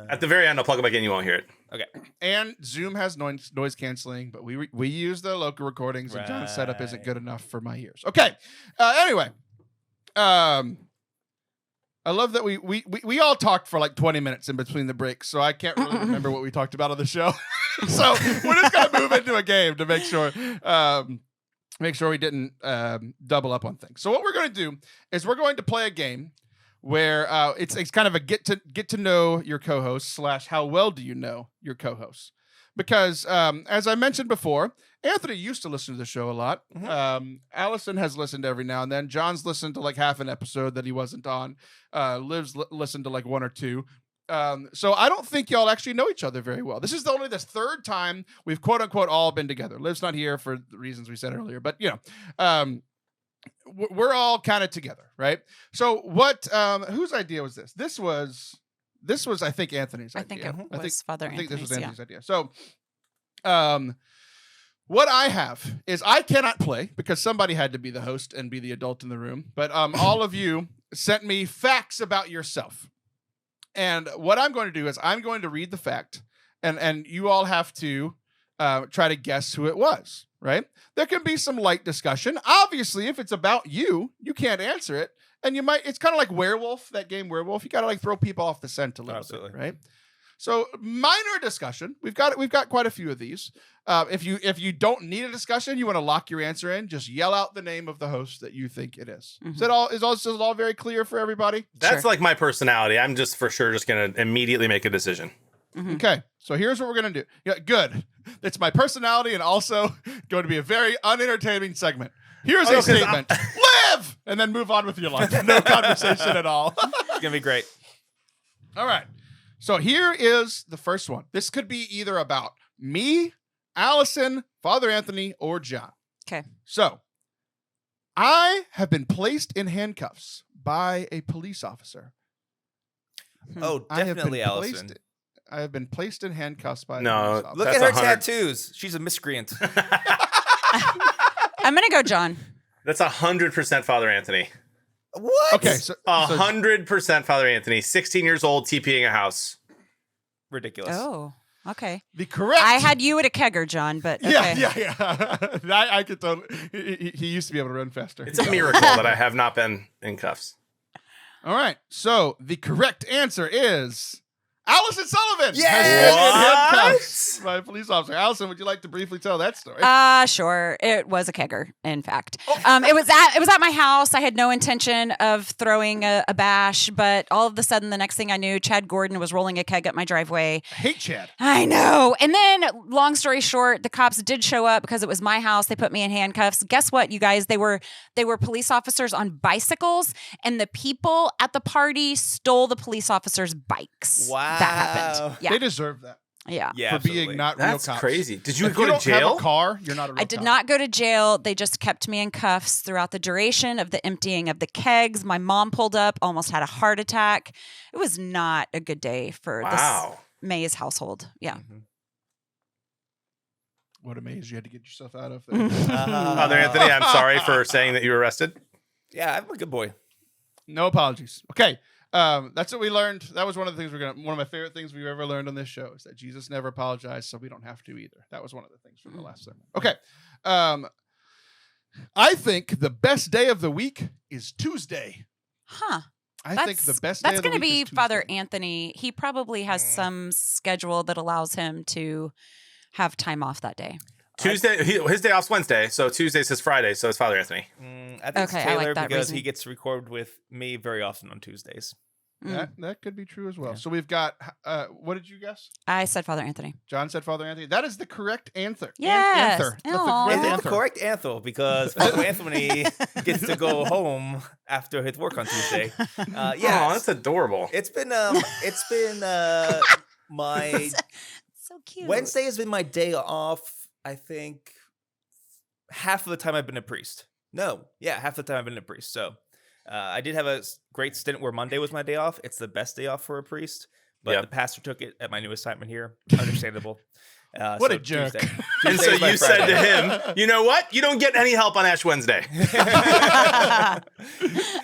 At the very end, I'll plug it back in. You won't hear it. Okay. And Zoom has noise canceling, but we use the local recordings, and Jon's setup isn't good enough for my ears. Okay. Anyway, I love that we all talked for like 20 minutes in between the breaks, so I can't really remember what we talked about on the show. So we're just gonna move into a game to make sure we didn't double up on things. So what we're going to do is we're going to play a game where it's kind of a get to know your co-host / how well do you know your co-hosts. Because as I mentioned before, Anthony used to listen to the show a lot. Mm-hmm. Allison has listened every now and then. Jon's listened to like half an episode that he wasn't on. Liv's listened to like 1 or 2. So I don't think y'all actually know each other very well. This is only the 3rd time we've quote unquote all been together. Liv's not here for the reasons we said earlier, but we're all kind of together, right? So what? Whose idea was this? This was I think Anthony's idea. I think it was Father Anthony's. I think this was Anthony's idea. So, what I have is I cannot play because somebody had to be the host and be the adult in the room. But all of you sent me facts about yourself. And what I'm going to do is I'm going to read the fact, and you all have to try to guess who it was, right? There can be some light discussion. Obviously, if it's about you, you can't answer it. And it's kind of like Werewolf, that game Werewolf. You got to like throw people off the scent a little bit, right? So minor discussion. We've got quite a few of these. If you don't need a discussion, you want to lock your answer in, just yell out the name of the host that you think it is. Mm-hmm. Is it all very clear for everybody? That's like my personality. I'm just for sure just going to immediately make a decision. Mm-hmm. Okay, so here's what we're going to do. Yeah, good. It's my personality and also going to be a very unentertaining segment. Here's a statement. Live! And then move on with your life. No conversation at all. It's going to be great. All right. So here is the first one. This could be either about me, Allison, Father Anthony, or John. Okay. So I have been placed in handcuffs by a police officer. Oh, definitely Allison. I have been placed in handcuffs by a police officer. Look at her tattoos. She's a miscreant. I'm going to go John. That's 100% Father Anthony. What? Okay, so 100% Father Anthony. 16 years old, TPing a house. Ridiculous. Oh, okay. The correct. I had you at a kegger, John, but okay. Yeah. I could totally. He used to be able to run faster. It's a miracle that I have not been in cuffs. All right. So the correct answer is Allison Sullivan. Yeah. Has been in handcuffs by a police officer. Allison, would you like to briefly tell that story? Sure. It was a kegger, in fact. It was at my house. I had no intention of throwing a bash, but all of a sudden, the next thing I knew, Chad Gordon was rolling a keg up my driveway. I hate Chad. I know. And then, long story short, the cops did show up because it was my house. They put me in handcuffs. Guess what, you guys? They were police officers on bicycles, and the people at the party stole the police officers' bikes. Wow. That happened. Yeah. They deserve that. Yeah. For being not real cops. That's crazy. Did you if go you to don't jail? Have a car, you're not a real I did cop. not go to jail. They just kept me in cuffs throughout the duration of the emptying of the kegs. My mom pulled up, almost had a heart attack. It was not a good day for this Mays household. Yeah. Mm-hmm. What a maze you had to get yourself out of. Father Anthony, I'm sorry for saying that you were arrested. Yeah, I'm a good boy. No apologies. Okay. That's what we learned. That was one of the things one of my favorite things we've ever learned on this show is that Jesus never apologized, so we don't have to either. That was one of the things from the last sermon. Okay. I think the best day of the week is Tuesday. Huh. I think the best day of the week is Tuesday. That's going to be Father Anthony. He probably has some schedule that allows him to have time off that day. Tuesday, his day off's Wednesday, so Tuesday's his Friday, so it's Father Anthony. I think it's Okay, I Taylor like that because reasoning. he gets to record with me very often on Tuesdays. That could be true as well. So we've got, what did you guess? I said Father Anthony. John said Father Anthony. That is the correct answer. Yes. Answer. That's Aw. the It is correct the answer. correct answer because Father Anthony gets to go home after his work on Tuesday. Oh, that's adorable. It's been my So cute. Wednesday has been my day off. I think half of the time I've been a priest. Half the time I've been a priest. So I did have a great stint where Monday was my day off. It's the best day off for a priest, but the pastor took it at my new assignment here. Understandable. What a jerk. Tuesday And so is my you said Friday. to him, you know what? You don't get any help on Ash Wednesday.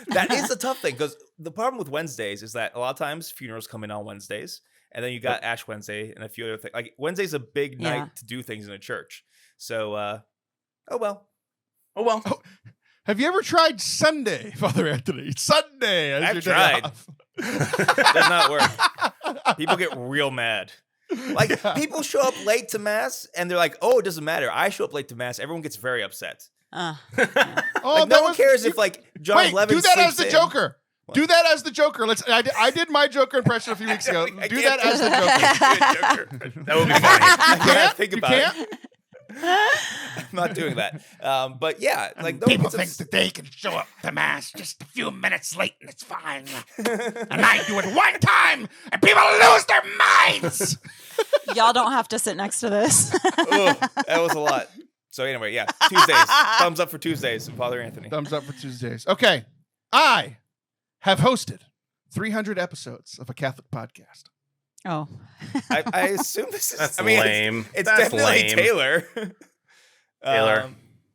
That is the tough thing because the problem with Wednesdays is that a lot of times funerals come in on Wednesdays, and then you got Ash Wednesday and a few other things. Like Wednesday's a big night to do things in a church. So, oh well. Have you ever tried Sunday, Father Anthony? Sunday. As I've your day tried. off. Does not work. People get real mad. Like people show up late to mass and they're like, "Oh, it doesn't matter. I show up late to mass." Everyone gets very upset. Oh, Like, no one cares if like Jon Blevins do that as sleeps the in. Joker. Do that as the Joker. I did my Joker impression a few weeks ago. Do that as the Joker. That would be funny. I can't think You about can't? it. I'm not doing that. But yeah, like no People one think gets that they can show up to mass just a few minutes late and it's fine. And I do it one time and people lose their minds. Y'all don't have to sit next to this. Ugh, that was a lot. So anyway, yeah, Tuesdays. Thumbs up for Tuesdays, Father Anthony. Thumbs up for Tuesdays. Okay. I have hosted 300 episodes of a Catholic podcast. Oh. I assume this is. That's I mean, lame. It's That's definitely lame. Taylor. Taylor.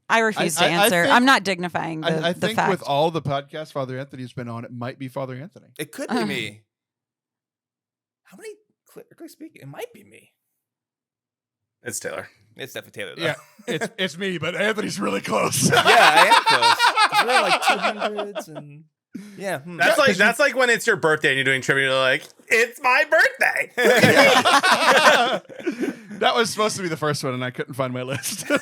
I refuse to answer. I'm not dignifying the I think fact. with all the podcasts Father Anthony's been on, it might be Father Anthony. It could be me. How many? Clearly speaking, it might be me. It's Taylor. It's definitely Taylor. Though. Yeah, it's me, but Anthony's really close. Yeah, I am close. We're like 200s and yeah. That's like when it's your birthday and you're doing trivia. You're like, it's my birthday. That was supposed to be the first one, and I couldn't find my list. I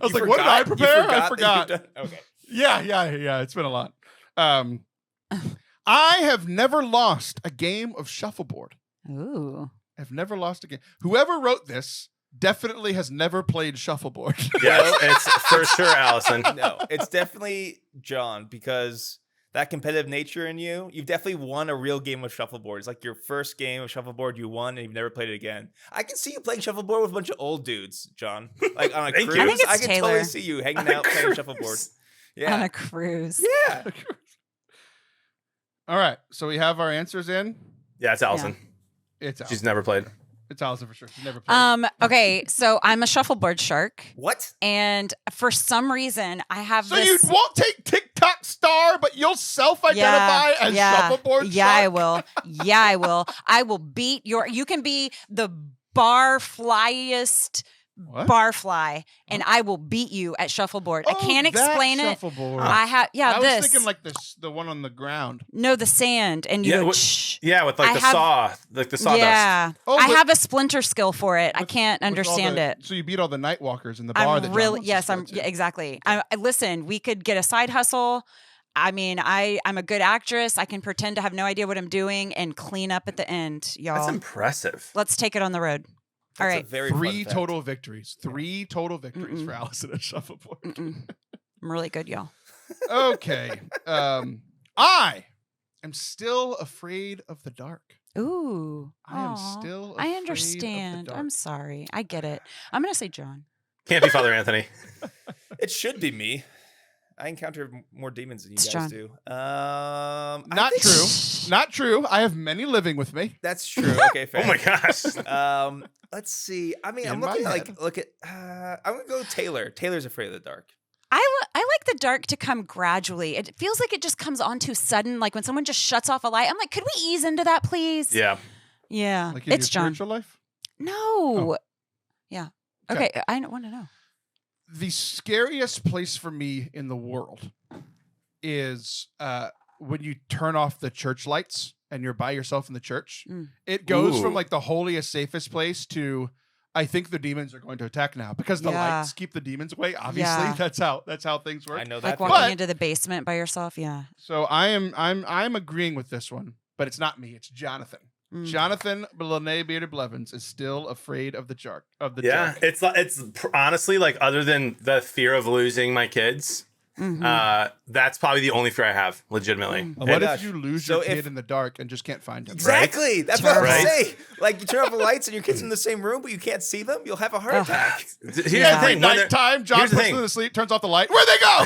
was like, forgot? what did I prepare? I that forgot. Okay. Yeah. It's been a lot. I have never lost a game of shuffleboard. Ooh. I've never lost a game. Whoever wrote this definitely has never played shuffleboard. Yes, it's for sure, Allison. No, it's definitely Jon because that competitive nature in you've definitely won a real game of shuffleboard. It's like your first game of shuffleboard you won and you've never played it again. I can see you playing shuffleboard with a bunch of old dudes, Jon. Like on a cruise. I think it's I can Taylor. totally see you hanging out playing shuffleboard. Yeah. On a cruise. Yeah. All right, so we have our answers in. Yeah, it's Allison. It's Allison. She's never played. It's Allison for sure. She's never played. Okay, so I'm a shuffleboard shark. What? And for some reason, I have So this. you won't take TikTok star, but you'll self-identify as shuffleboard Yeah, shark? I will. Yeah, I will. I will beat your. You can be the barflyest What? barfly, and I will beat you at shuffleboard. I can't that explain it. shuffleboard. I have. Yeah, I was this. thinking like the one on the ground. No, the sand, and you Yeah, go. with like I the have- saw, like the sawdust. Yeah, Oh, I but- have a splinter skill for it. I can't With all understand the- it. So you beat all the night walkers in the bar. I'm that Jon really wants yes. to I'm go to. yeah, exactly. I listen. We could get a side hustle. I mean, I'm a good actress. I can pretend to have no idea what I'm doing and clean up at the end, y'all. That's impressive. Let's take it on the road. All That's a right. very Three fun fact. total victories. Three total victories Mm-mm. for Allison at shuffleboard. Mm-mm. I'm really good, y'all. Okay. I am still afraid of the dark. Ooh. I am Aw. still I afraid of the understand. dark. I'm sorry. I get it. I'm gonna say Jon. Can't be Father Anthony. It should be me. I encounter more demons than you It's guys Jon. do. Not true. Not true. I have many living with me. That's true. Okay, fair. Oh my gosh. Let's see. I mean, In I'm my looking head. I'm gonna go Taylor. Taylor's afraid of the dark. I like the dark to come gradually. It feels like it just comes on too sudden. Like when someone just shuts off a light. I'm like, could we ease into that, please? Yeah. Yeah. Like in It's your Jon. spiritual life. No. Yeah. Okay. Okay. I want to know. The scariest place for me in the world is when you turn off the church lights and you're by yourself in the church. Mm. It goes from Ooh. like the holiest, safest place to I think the demons are going to attack now because the Yeah. lights keep the demons away. Obviously, Yeah. that's how things work. I know Like that. walking But- into the basement by yourself. Yeah. So I'm agreeing with this one, but it's not me. It's Jonathan. Mm. Jonathan Bearded Blevins is still afraid of the dark. Yeah. It's honestly like other than the fear of losing my kids, Mhm. that's probably the only fear I have, legitimately. Mm. Oh my What gosh. if you lose So your kid if- in the dark and just can't find him? Exactly. That's what I was Right. saying. Like you turn off the lights and your kid's in the same room, but you can't see them. You'll have a heart Ugh. attack. Here's Yeah. the thing. when they're- Nighttime, John here's the puts thing. them to sleep, turns off the light. Where'd they go?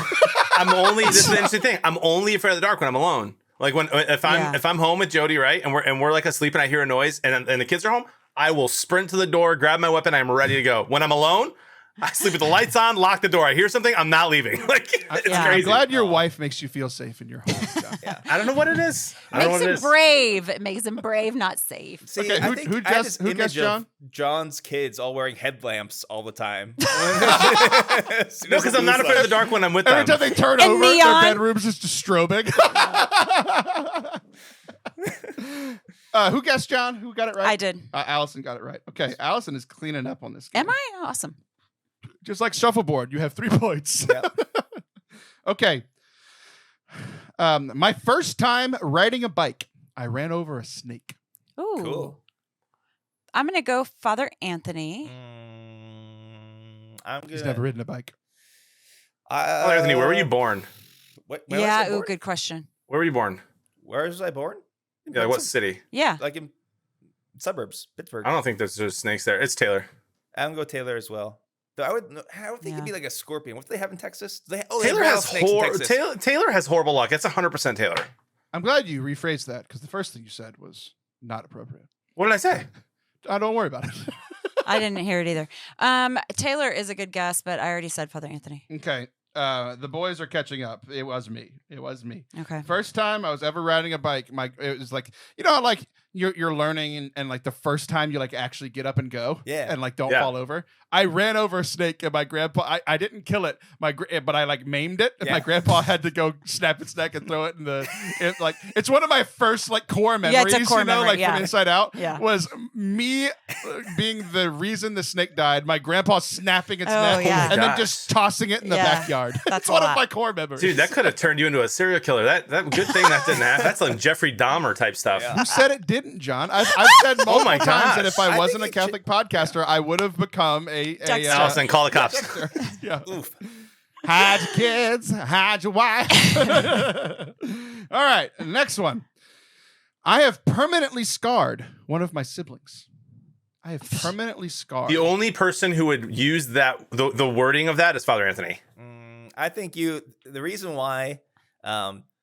this is the interesting thing. I'm only afraid of the dark when I'm alone. Like if I'm home with Jody, right, and we're like asleep and I hear a noise and the kids are home, I will sprint to the door, grab my weapon, I'm ready to go. When I'm alone, I sleep with the lights on, lock the door. I hear something, I'm not leaving. Like it's Yeah. crazy. I'm glad your wife makes you feel safe in your home. John. I don't know what it is. I don't know Makes what it him is. brave. It makes him brave, not safe. See, Okay, I who- think who I had guessed- this who image guessed of Jon? John's kids all wearing headlamps all the time. No, because I'm not afraid of the dark when I'm with Every them. time they turn And over, neon. their bedroom's just strobing. Who guessed John? Who got it right? I did. Allison got it right. Okay, Allison is cleaning up on this game. Am I? Awesome. Just like shuffleboard, you have 3 points. Okay. My first time riding a bike, I ran over a snake. Ooh. Cool. I'm going to go Father Anthony. I'm He's gonna. never ridden a bike. Oh, Anthony, where were you born? Where was Yeah. I Ooh, born? good question. Where were you born? Where was I born? Yeah, like what city? Yeah. Like in suburbs, Pittsburgh. I don't think there's snakes there. It's Taylor. I'm gonna go Taylor as well. Though I would think it'd be like a scorpion. What do they have in Texas? They have rattlesnakes in Texas. Taylor has horrible luck. It's 100% Taylor. I'm glad you rephrased that because the first thing you said was not appropriate. What did I say? Don't worry about it. I didn't hear it either. Taylor is a good guess, but I already said Father Anthony. Okay. The boys are catching up. It was me. Okay. First time I was ever riding a bike, it was like, you know how like you're learning and like the first time you like actually get up and go and like don't fall over. I ran over a snake and my grandpa, I didn't kill it, but I like maimed it, and my grandpa had to go snap its neck and throw it in it's one of my first like core memories, it's a core memory, from Inside Out Yeah. was me being the reason the snake died, my grandpa snapping its neck and then just tossing it in the backyard. That's one of my core memories. Dude, that could have turned you into a serial killer. That good thing that didn't happen. That's like Jeffrey Dahmer type stuff. Who said it didn't, John? I've said multiple times that if I wasn't a Catholic podcaster, I would have become a Allison, call the cops. Yeah. Hide your kids, hide your wife. All right, next one. I have permanently scarred one of my siblings. I have permanently scarred. The only person who would use that the wording of that is Father Anthony. I think the reason why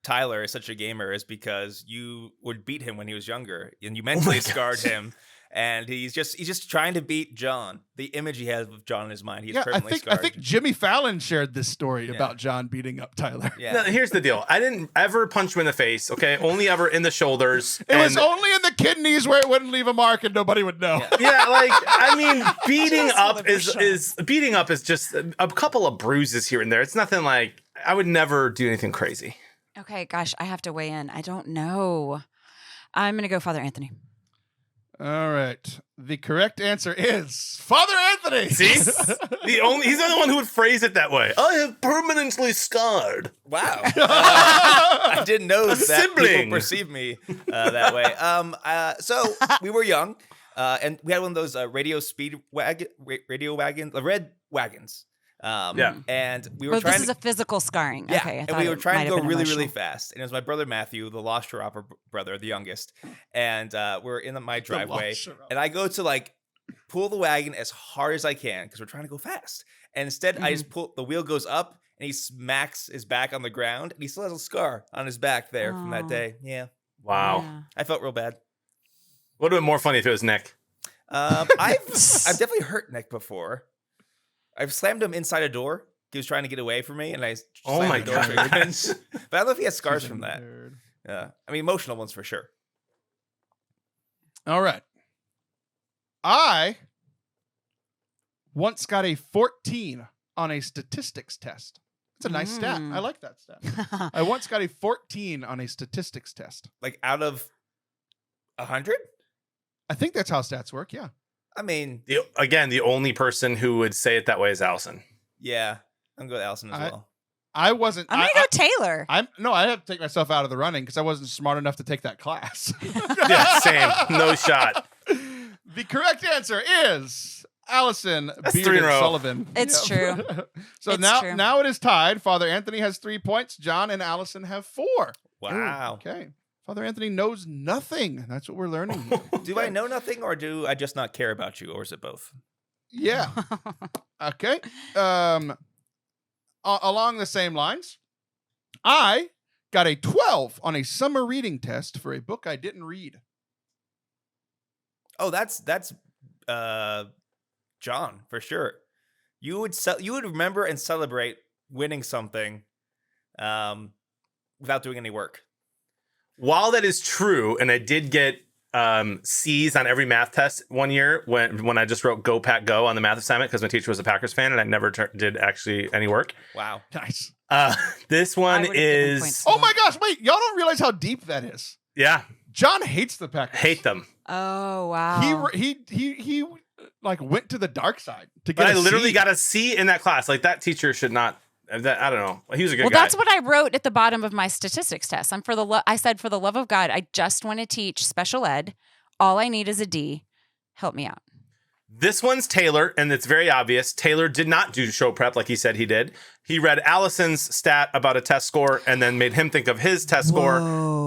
Tyler is such a gamer is because you would beat him when he was younger, and you mentally scarred him. And he's just trying to beat Jon. The image he has of Jon in his mind, he's permanently scarred. I think Jimmy Fallon shared this story about Jon beating up Tyler. Yeah. No, here's the deal. I didn't ever punch him in the face, okay? Only ever in the shoulders. It was only in the kidneys where it wouldn't leave a mark and nobody would know. Yeah, like, I mean, beating up is just a couple of bruises here and there. It's nothing like, I would never do anything crazy. Okay, gosh, I have to weigh in. I don't know. I'm going to go Father Anthony. All right. The correct answer is Father Anthony. See? He's the only one who would phrase it that way. I have permanently scarred. Wow. I didn't know that sibling. People perceive me that way. So we were young, and we had one of those radio wagons, the red wagons. And we were trying. This is a physical scarring. Yeah, Okay, and we were trying to go really, emotional. really fast. And it was my brother Matthew, the lost Sciarappa brother, the youngest. And we're in my driveway, and I go to like pull the wagon as hard as I can because we're trying to go fast. And instead, I just pull the wheel goes up, and he smacks his back on the ground, and he still has a scar on his back there from that day. Yeah. Wow. Yeah. I felt real bad. Would have been more funny if it was Nick. I've definitely hurt Nick before. I've slammed him inside a door. He was trying to get away from me, and I slammed the door. But I don't know if he has scars from that. Yeah, I mean, emotional ones for sure. All right. I once got a 14 on a statistics test. It's a nice stat. I like that stat. I once got a 14 on a statistics test. Like out of 100? I think that's how stats work, yeah. I mean, the only person who would say it that way is Allison. Yeah, I'm going with Allison as well. I wasn't. I'm gonna go Taylor. I had to take myself out of the running because I wasn't smart enough to take that class. Yeah, same. No shot. The correct answer is Allison Sullivan. It's true. So now it is tied. Father Anthony has 3 points. John and Allison have 4. Wow. Ooh, okay. Father Anthony knows nothing. That's what we're learning. Do I know nothing, or do I just not care about you, or is it both? Yeah. Okay. Along the same lines, I got a 12 on a summer reading test for a book I didn't read. Oh, that's John for sure. You would remember and celebrate winning something without doing any work. While that is true, and I did get C's on every math test one year when I just wrote Go Pack Go on the math assignment because my teacher was a Packers fan and I never did actually any work. Wow. Nice. This one is... Oh my gosh, wait. Y'all don't realize how deep that is. Yeah. John hates the Packers. Hate them. Oh, wow. He like went to the dark side to But get I literally C. got a C in that class. Like that teacher should not... I don't know. He was a good guy. Well, that's what I wrote at the bottom of my statistics test. I said, for the love of God, I just want to teach special ed. All I need is a D. Help me out. This one's Taylor, and it's very obvious. Taylor did not do show prep like he said he did. He read Allison's stat about a test score and then made him think of his test score,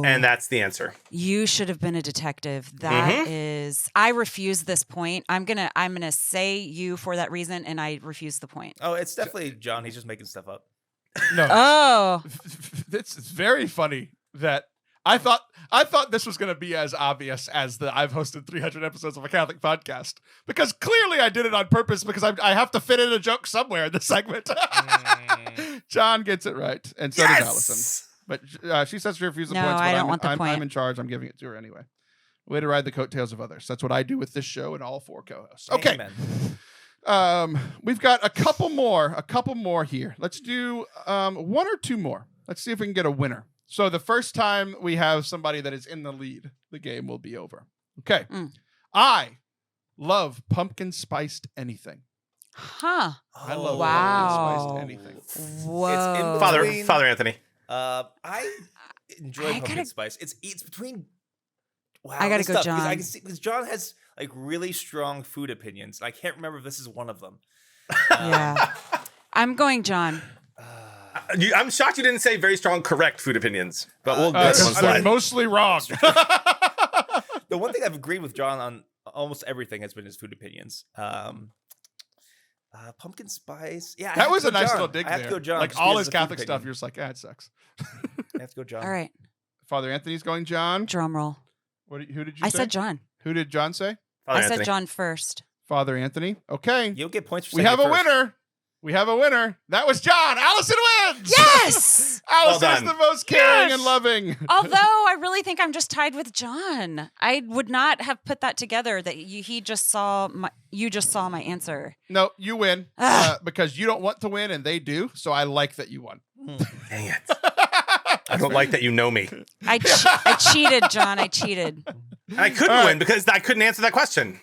and that's the answer. You should have been a detective. That is, I refuse this point. I'm gonna say you for that reason, and I refuse the point. Oh, it's definitely John. He's just making stuff up. No. Oh, It's very funny that I thought this was going to be as obvious as I've hosted 300 episodes of a Catholic podcast, because clearly I did it on purpose because I have to fit in a joke somewhere in this segment. Jon gets it right, and so does Allison. But she says she refuses the points. No, I don't want the point. I'm in charge. I'm giving it to her anyway. Way to ride the coattails of others. That's what I do with this show and all 4 co-hosts. Okay. Amen. We've got a couple more here. Let's do 1 or 2 more. Let's see if we can get a winner. So the first time we have somebody that is in the lead, the game will be over. Okay. I love pumpkin spiced anything. Huh. I love pumpkin spiced anything. Whoa. Father Anthony. I enjoy pumpkin spice. It's between. Wow, I gotta go, Jon. I can see because Jon has like really strong food opinions. I can't remember if this is one of them. Yeah. I'm going Jon. I'm shocked you didn't say very strong, correct food opinions. But we'll get one slide. Mostly wrong. The one thing I've agreed with Jon on almost everything has been his food opinions. Pumpkin spice. Yeah, that was a nice little dig there. I have to go Jon. Like all his Catholic stuff, you're just like, it sucks. I have to go Jon. All right. Father Anthony's going Jon. Drum roll. Who did you say? I said Jon. Who did Jon say? I said Jon first. Father Anthony. Okay. You'll get points for We have a winner. We have a winner. That was Jon. Allison wins. Yes. Allison is the most caring and loving. Although I really think I'm just tied with Jon. I would not have put that together that you just saw my answer. No, you win because you don't want to win and they do. So I like that you won. Dang it. I don't like that you know me. I cheated, Jon. I cheated. I couldn't win because I couldn't answer that question.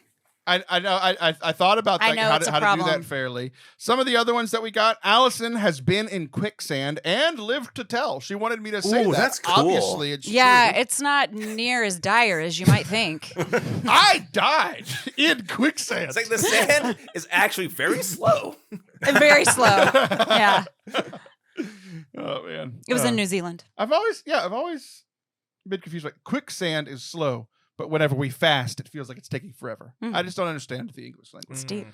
I know. I thought about that, how to do that fairly. Some of the other ones that we got, Allison has been in quicksand and lived to tell. She wanted me to say that. That's cool. Obviously, it's true. It's not near as dire as you might think. I died in quicksand. It's like the sand is actually very slow. Very slow. Yeah. Oh man, it was in New Zealand. I've always been confused. Like quicksand is slow, but whenever we fast, it feels like it's taking forever. I just don't understand the English language. It's deep.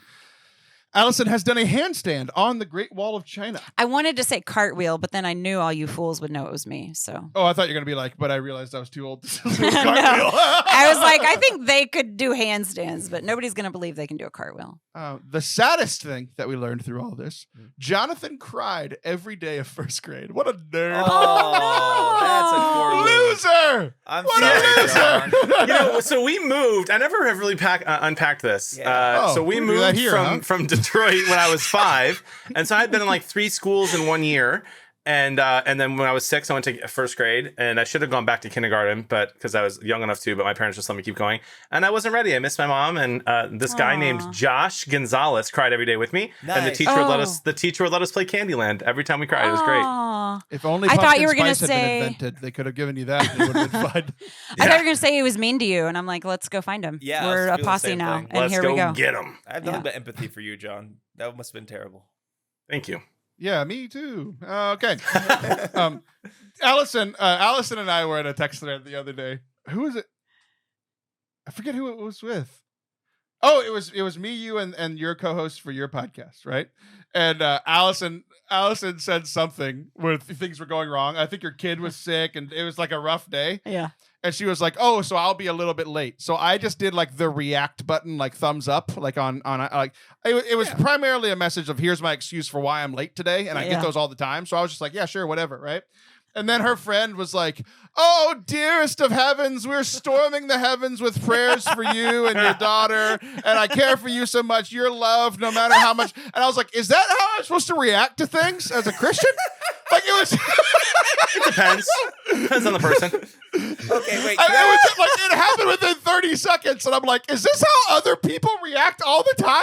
Allison has done a handstand on the Great Wall of China. I wanted to say cartwheel, but then I knew all you fools would know it was me. So. Oh, I thought you were going to be like, but I realized I was too old to do a cartwheel. I was like, I think they could do handstands, but nobody's going to believe they can do a cartwheel. The saddest thing that we learned through all this, Jonathan cried every day of first grade. What a nerd. Oh, that's a loser. I'm a loser. So we moved. I never have really unpacked this. Yeah. So we moved from Detroit when I was 5, and so I had been in like 3 schools in 1 year, and then when I was 6, I went to first grade, and I should have gone back to kindergarten, but because I was young enough to, but my parents just let me keep going, and I wasn't ready. I missed my mom, and this guy named Josh Gonzalez cried every day with me, and the teacher would let us play Candyland every time we cried. It was great. If only I thought you were going to say been invented, they could have given you that. It would have been fun. I thought you were going to say he was mean to you, and I'm like, let's go find him. Yeah, we're a posse now, and let's here we go. Get him. I have nothing but empathy for you, Jon. That must have been terrible. Thank you. Yeah, me too. Okay. Allison and I were in a text thread the other day. Who was it? I forget who it was with. Oh, it was me, you, and your co-host for your podcast, right? And Allison said something where things were going wrong. I think your kid was sick, and it was like a rough day. Yeah. And she was like, "Oh, so I'll be a little bit late." So I just did like the react button, like thumbs up, like on like it was primarily a message of here's my excuse for why I'm late today, and I get those all the time. So I was just like, "Yeah, sure, whatever," right? And then her friend was like, "Oh, dearest of heavens, we're storming the heavens with prayers for you and your daughter, and I care for you so much. You're loved no matter how much." And I was like, "Is that how I'm supposed to react to things as a Christian?" Like it was. It depends. Depends on the person. Okay, wait. It happened within 30 seconds, and I'm like, "Is this how other people react all the time?"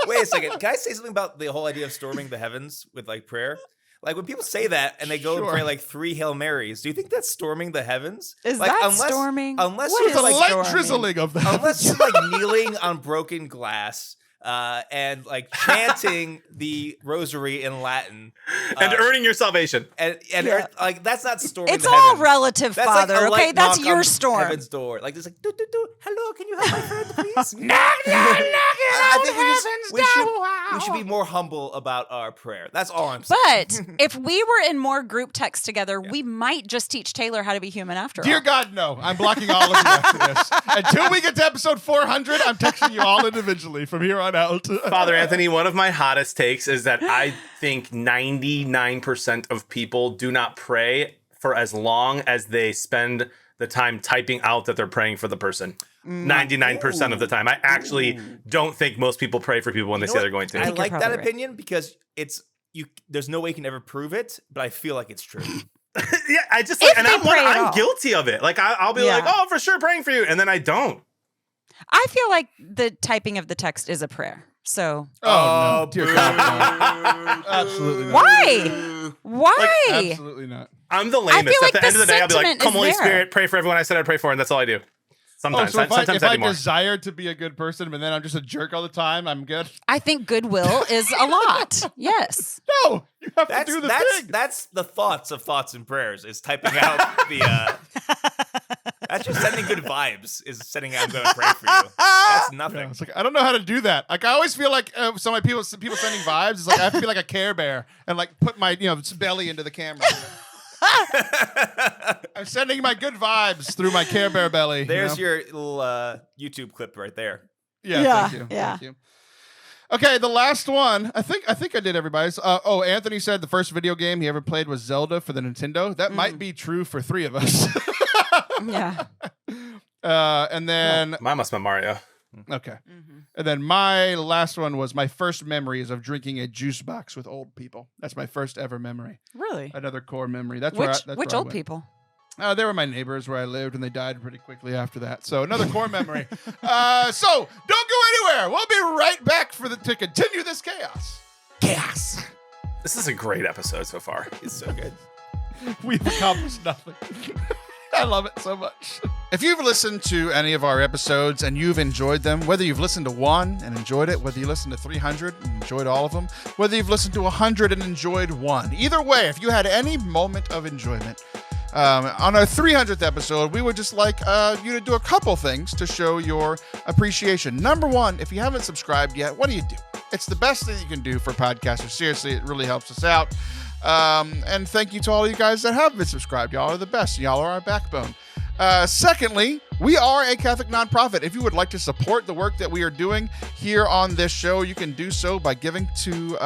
Wait a second. Can I say something about the whole idea of storming the heavens with like prayer? Like when people say that and they go and pray like 3 Hail Marys, do you think that's storming the heavens? Is like, that storming? Unless what you're is a like light drizzling of the heavens? Unless you're like kneeling on broken glass. and like chanting the rosary in Latin and earning your salvation. And like that's not storming. It's the all heavens. relative, That's Father. like a Okay, light that's knock your on storm. Heaven's door. Like there's like, hello, can you help my friend, please? Knock I think heaven's we should be more humble about our prayer. That's all I'm saying. But if we were in more group text together, we might just teach Taylor how to be human after all. Dear God, no. I'm blocking all of you after this. Until we get to episode 400, I'm texting you all individually from here on out. Father Anthony, one of my hottest takes is that I think 99% of people do not pray for as long as they spend the time typing out that they're praying for the person. 99% of the time. I actually don't think most people pray for people when they say they're going to. I like that right. opinion because there's no way you can ever prove it, but I feel like it's true. Yeah, I just like, and I'm all. guilty of it. Like I'll be like, oh, for sure, praying for you, and then I don't. I feel like the typing of the text is a prayer. So Oh, no. Dear God, no. Absolutely not. why? Like, Absolutely not. I'm the lamest. feel like At the end the of the day, I'll be like, sentiment come is Holy there. Spirit, pray for everyone I said I'd pray for, and that's all I do. Sometimes. So if Sometimes I I do more. desire to be a good person, but then I'm just a jerk all the time, I'm good. I think goodwill is a lot. Yes. No, you have to do the thing. That's the thoughts and prayers is typing out the. That's just sending good vibes. Is sending out I'm going to pray for you. That's nothing. Yeah, it's like I don't know how to do that. Like I always feel like some of people sending vibes. It's like I have to be like a Care Bear and like put my belly into the camera. I'm sending my good vibes through my Care Bear belly. There's your little YouTube clip right there. Yeah. Thank you. Okay, the last one. I think I did everybody's. Anthony said the first video game he ever played was Zelda for the Nintendo. That might be true for 3 of us. Yeah. And then Mine must have been Mario. okay. And then my last one was my first memories of drinking a juice box with old people. That's my first ever mememory. Really? Another core memory. That's Which where old people? They were my neighbors where I lived, and they died pretty quickly after that. So another core memory. So don't go anywhere. We'll be right back to continue this chaos. Chaos. This is a great episode so far. It's so good. We've accomplished nothing. I love it so much. If you've listened to any of our episodes and you've enjoyed them, whether you've listened to 1 and enjoyed it, whether you listened to 300 and enjoyed all of them, whether you've listened to 100 and enjoyed 1, either way, if you had any moment of enjoyment, on our 300th episode, we would just like you to do a couple things to show your appreciation. Number 1, if you haven't subscribed yet, what do? It's the best thing you can do for podcasters. Seriously, it really helps us out. And thank you to all you guys that have been subscribed. Y'all are the best. Y'all are our backbone. Secondly, we are a Catholic nonprofit. If you would like to support the work that we are doing here on this show, you can do so by giving to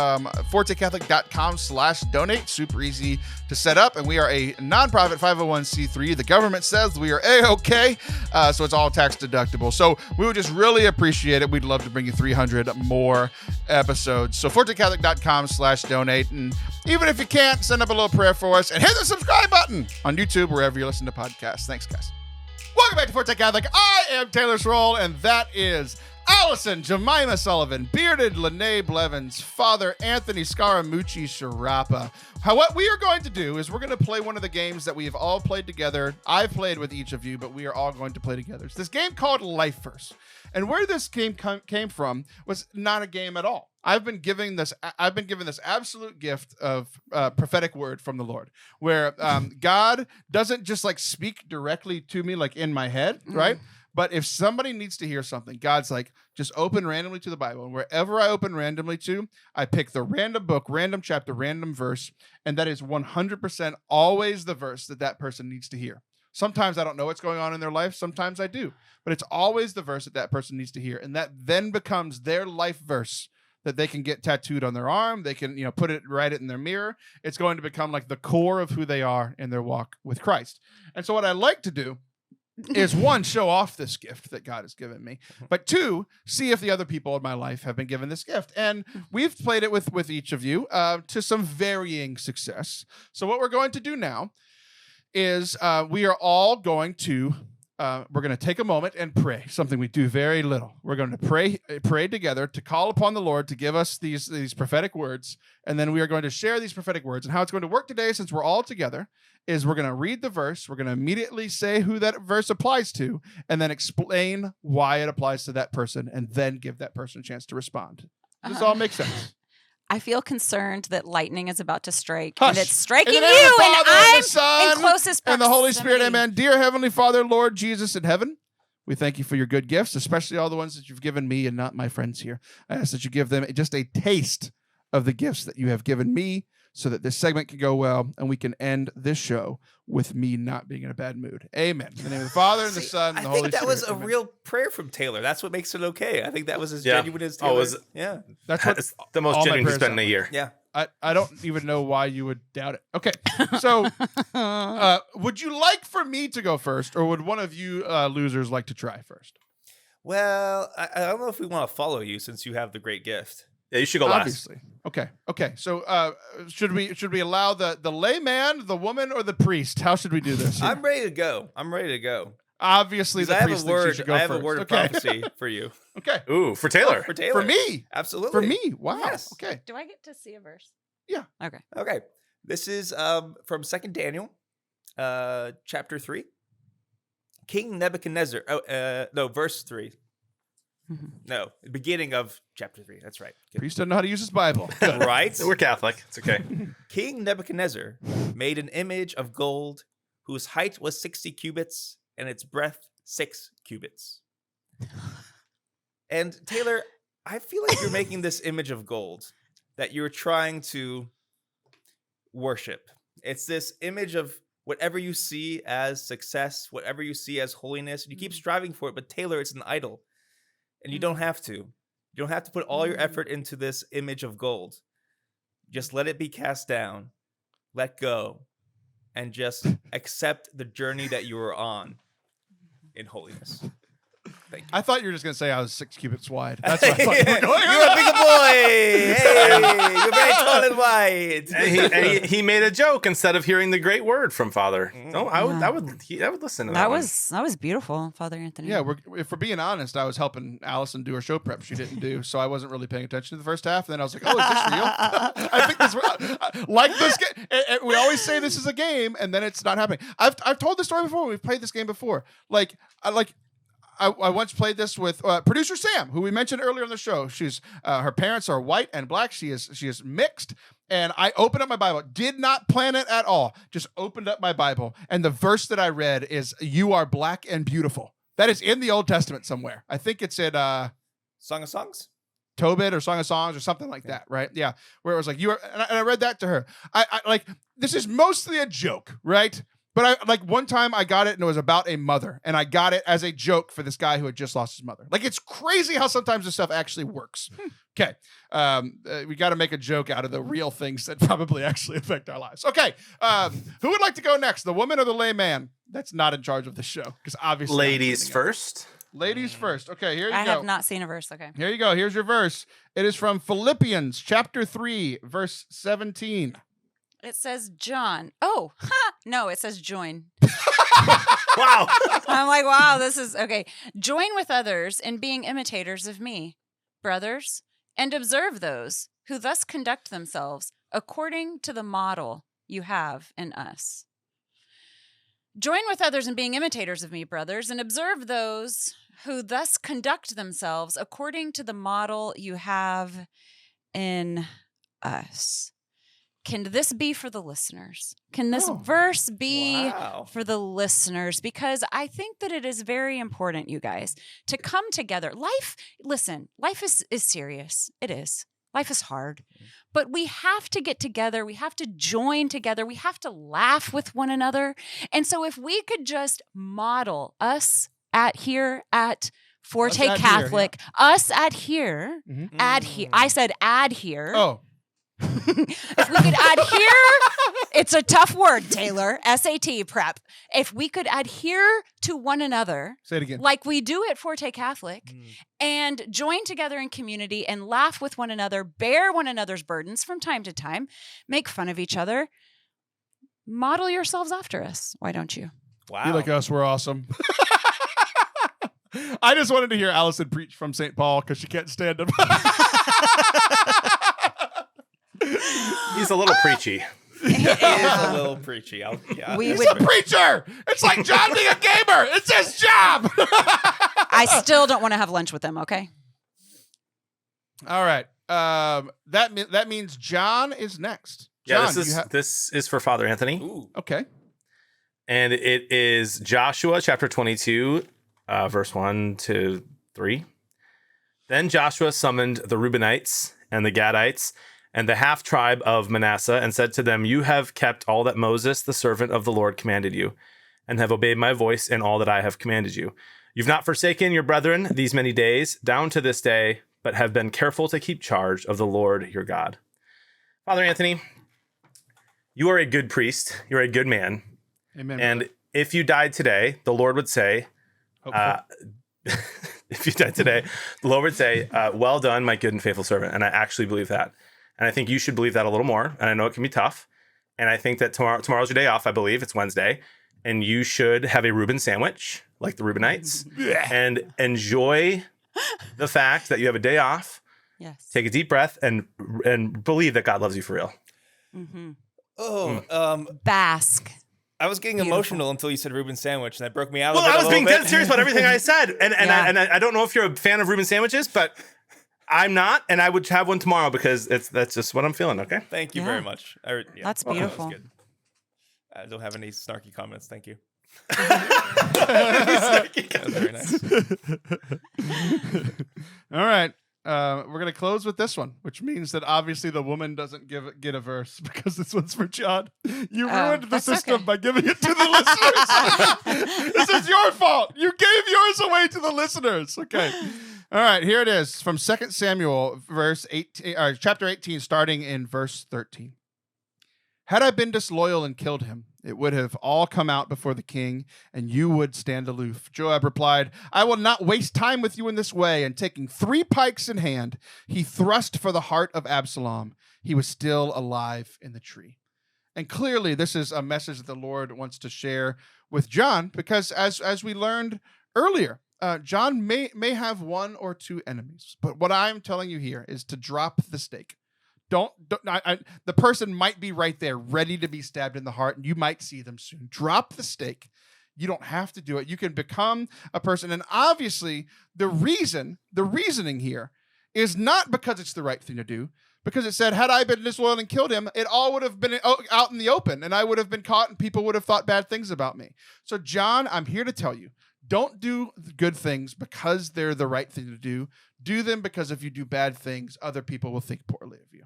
fortecatholic.com/donate. Super easy to set up. And we are a nonprofit 501c3. The government says we are A-OK, so it's all tax deductible. So we would just really appreciate it. We'd love to bring you 300 more episodes. So fortecatholic.com/donate. And even if you can't, send up a little prayer for us and hit the subscribe button on YouTube, wherever you listen to podcasts. Thanks, guys. Welcome back to Forte Catholic. I am Taylor Sroll, and that is Allison Jemima Sullivan, Bearded Lene Blevins, Father Anthony Scaramucci Sciarappa. What we are going to do is we're going to play one of the games that we have all played together. I've played with each of you, but we are all going to play together. It's this game called Life Verse. And where this game came from was not a game at all. I've been given this absolute gift of prophetic word from the Lord, where God doesn't just like speak directly to me like in my head, right? But if somebody needs to hear something, God's like, just open randomly to the Bible. And wherever I open randomly to, I pick the random book, random chapter, random verse. And that is 100% always the verse that person needs to hear. Sometimes I don't know what's going on in their life. Sometimes I do. But it's always the verse that person needs to hear. And that then becomes their life verse that they can get tattooed on their arm. They can, write it in their mirror. It's going to become like the core of who they are in their walk with Christ. And so what I like to do is 1, show off this gift that God has given me, but 2, see if the other people in my life have been given this gift. And we've played it with each of you to some varying success. So what we're going to do now is we are all going to we're going to take a moment and pray, something we do very little. We're going to pray together to call upon the Lord to give us these prophetic words, and then we are going to share these prophetic words. And how it's going to work today, since we're all together, is we're going to read the verse, we're going to immediately say who that verse applies to, and then explain why it applies to that person, and then give that person a chance to respond. Does this all make sense? I feel concerned that lightning is about to strike, Hush. and it's striking In you, the name of the and Father, I'm and the Son, in closest proximity. and the Holy Spirit, amen. Dear Heavenly Father, Lord Jesus in heaven, we thank you for your good gifts, especially all the ones that you've given me and not my friends here. I ask that you give them just a taste of the gifts that you have given me, so that this segment can go well and we can end this show with me not being in a bad mood. Amen. In the name of the Father and the Son and the Holy Spirit. I think that was a Amen. real prayer from Taylor. That's what makes it okay. I think that was as genuine as Taylor. Yeah. That's the most genuine he's been in a year. Yeah. I don't even know why you would doubt it. Okay. So would you like for me to go first, or would one of you losers like to try first? Well, I don't know if we want to follow you since you have the great gift. Yeah, you should go Obviously. Okay. So should we allow the layman, the woman, or the priest? How should we do this here? I'm ready to go. Obviously, the priest thinks you should go I have first. a word of prophecy for you. Okay. last. Ooh, for Taylor. For Taylor. For me. Absolutely. For me. Wow. Yes. Okay. Do I get to see a verse? Yeah. Okay. Okay. This is from 2 Daniel, chapter 3. King Nebuchadnezzar. Verse 3. No, beginning of chapter 3. That's right. Priest doesn't know how to use his Bible. Right? We're Catholic. It's okay. King Nebuchadnezzar made an image of gold whose height was 60 cubits and its breadth 6 cubits. And Taylor, I feel like you're making this image of gold that you're trying to worship. It's this image of whatever you see as success, whatever you see as holiness, and you keep striving for it, but Taylor, it's an idol. And you don't have to. You don't have to put all your effort into this image of gold. Just let it be cast down, let go, and just accept the journey that you are on in holiness. Thank you. I thought you were just going to say I was 6 cubits wide. That's what I thought you were going. You're a big boy. Hey, you're very tall and wide. And he made a joke instead of hearing the great word from Father. No, I would listen to that. That was beautiful, Father Anthony. Yeah, if we're being honest, I was helping Allison do her show prep. She didn't do, so I wasn't really paying attention to the first half. And then I was like, "Oh, is this real?" I think this like this game. We always say this is a game, and then it's not happening. I've told this story before. We've played this game before. I once played this with producer Sam, who we mentioned earlier in the show. She's her parents are white and black. She is mixed. And I opened up my Bible. Did not plan it at all. Just opened up my Bible. And the verse that I read is, "You are black and beautiful." That is in the Old Testament somewhere. I think it's in Song of Songs? Tobit or Song of Songs or something like that, right? Yeah. Where it was like, you are, and I read that to her. I like, this is mostly a joke, right? But one time I got it and it was about a mother, and I got it as a joke for this guy who had just lost his mother. Like, it's crazy how sometimes this stuff actually works. Okay. We got to make a joke out of the real things that probably actually affect our lives. Okay. Who would like to go next? The woman or the layman? That's not in charge of the show, because obviously Ladies first. Ladies first. Okay, here you go. I have not seen a verse. Okay. Here you go. Here's your verse. It is from Philippians chapter 3, verse 17. It says John. Oh, no, it says join. Wow. I'm like, wow, this is okay. Join with others in being imitators of me, brothers, and observe those who thus conduct themselves according to the model you have in us. Join with others in being imitators of me, brothers, and observe those who thus conduct themselves according to the model you have in us. Can this be for the listeners? Can this verse be for the listeners? Because I think that it is very important, you guys, to come together. Life is serious. It is. Life is hard. But we have to get together. We have to join together. We have to laugh with one another. And so if we could just model us at Forte Catholic, us at here, add here. I said add here. Oh. If we could adhere, it's a tough word, Taylor, SAT prep. If we could adhere to one another, say it again, like we do at Forte Catholic, and join together in community and laugh with one another, bear one another's burdens from time to time, make fun of each other, model yourselves after us. Why don't you? Wow. Be like us. We're awesome. I just wanted to hear Allison preach from St. Paul because she can't stand him. He's a little preachy. He is a little preachy. He's a preacher. It's like Jon being a gamer. It's his job. I still don't want to have lunch with him, okay? All right. That means Jon is next. Jon, this is for Father Anthony. Ooh. Okay. And it is Joshua chapter 22, verse 1 to 3. Then Joshua summoned the Reubenites and the Gadites and the half tribe of Manasseh and said to them, "You have kept all that Moses, the servant of the Lord, commanded you, and have obeyed my voice in all that I have commanded you. You've not forsaken your brethren these many days, down to this day, but have been careful to keep charge of the Lord your God." Father Anthony, you are a good priest. You're a good man. Amen. And if you died today, the Lord would say, if you died today, the Lord would say, "Well done, my good and faithful servant." And I actually believe that. And I think you should believe that a little more. And I know it can be tough. And I think that tomorrow's your day off. I believe it's Wednesday. And you should have a Reuben sandwich, like the Reubenites, and enjoy the fact that you have a day off. Yes. Take a deep breath and believe that God loves you for real. Mm-hmm. Bask. I was getting emotional until you said Reuben sandwich, and that broke me out. I was being dead serious about everything I said, and I don't know if you're a fan of Reuben sandwiches, but I'm not, and I would have one tomorrow because that's just what I'm feeling. Okay. Thank you very much. That's beautiful. That I don't have any snarky comments. Thank you. That was very nice. All right. We're going to close with this one, which means that obviously the woman doesn't get a verse because this one's for Jon. You ruined the system by giving it to the listeners. This is your fault. You gave yours away to the listeners. Okay. All right. Here it is from 2 Samuel, chapter 18, starting in verse 13. "Had I been disloyal and killed him, it would have all come out before the king, and you would stand aloof." Joab replied, "I will not waste time with you in this way." And taking 3 pikes in hand, he thrust for the heart of Absalom. He was still alive in the tree. And clearly, this is a message that the Lord wants to share with Jon, because as we learned earlier, Jon may have 1 or 2 enemies. But what I'm telling you here is to drop the stake. The person might be right there, ready to be stabbed in the heart, and you might see them soon. Drop the stake. You don't have to do it. You can become a person. And obviously, the reasoning here is not because it's the right thing to do, because it said, had I been disloyal and killed him, it all would have been out in the open, and I would have been caught, and people would have thought bad things about me. So, Jon, I'm here to tell you, don't do good things because they're the right thing to do. Do them because if you do bad things, other people will think poorly of you.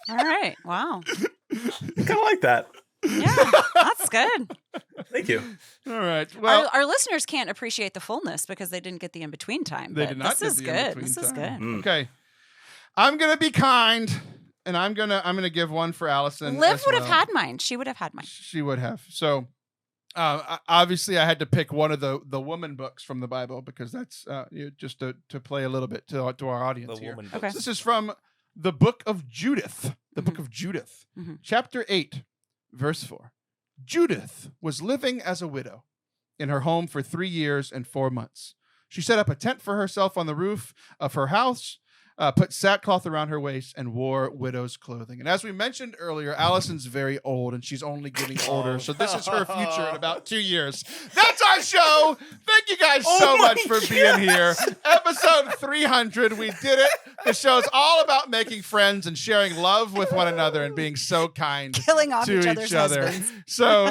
All right. Wow. Kind of like that. Yeah, that's good. Thank you. All right. Well, our listeners can't appreciate the fullness because they didn't get the in-between time. They did not. This is good. This is good. Okay. I'm gonna be kind, and I'm gonna give one for Allison. Liv would have had mine. She would have had mine. She would have. So. Obviously, I had to pick one of the woman books from the Bible because that's just to play a little bit to our audience here. Okay. This is from the book of Judith, book of Judith, chapter 8, verse 4. "Judith was living as a widow in her home for 3 years and 4 months. She set up a tent for herself on the roof of her house, put sackcloth around her waist, and wore widow's clothing." And as we mentioned earlier, Allison's very old, and she's only getting older. So this is her future in about 2 years. That's our show. Thank you guys so much for being here. Episode 300. We did it. The show's all about making friends and sharing love with one another and being so kind Killing off to each other's husbands. So,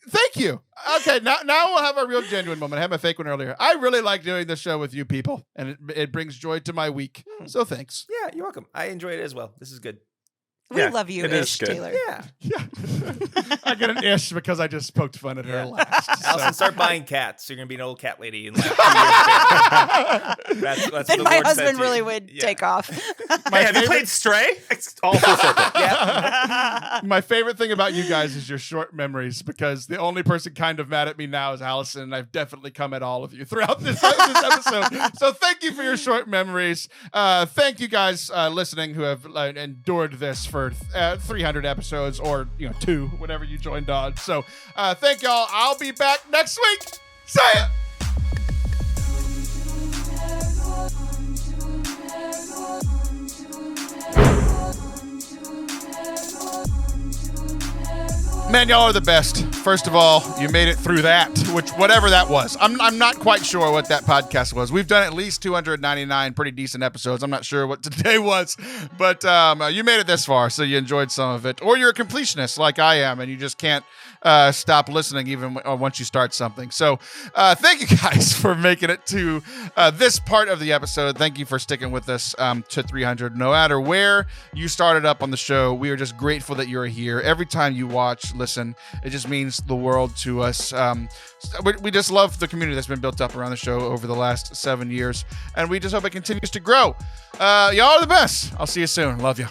thank you. Okay, now we'll have a real genuine moment. I had my fake one earlier. I really like doing this show with you people, and it brings joy to my week. So thanks. Yeah, you're welcome. I enjoyed it as well. This is good. We love you, Ish, Taylor. Yeah. I get an ish because I just poked fun at her last. Allison, start buying cats. You're going to be an old cat lady in like 2 years. That's what Then the my Lord said husband to really you. would take off. Hey, have you played Stray? It's all full circle. Yeah. My favorite thing about you guys is your short memories, because the only person kind of mad at me now is Allison, and I've definitely come at all of you throughout this episode. So thank you for your short memories. Thank you guys listening who have endured this for 300 episodes, or 2, whatever you joined on. So thank y'all. I'll be back next week. Say it. Man, y'all are the best. First of all, you made it through that, which whatever that was. I'm not quite sure what that podcast was. We've done at least 299 pretty decent episodes. I'm not sure what today was, but you made it this far, so you enjoyed some of it. Or you're a completionist like I am, and you just can't stop listening even once you start something. So thank you guys for making it to this part of the episode. Thank you for sticking with us to 300. No matter where you started up on the show, we are just grateful that you're here. Every time you watch, listen, it just means the world to us. We just love the community that's been built up around the show over the last 7 years, and we just hope it continues to grow. Y'all are the best. I'll see you soon. Love you.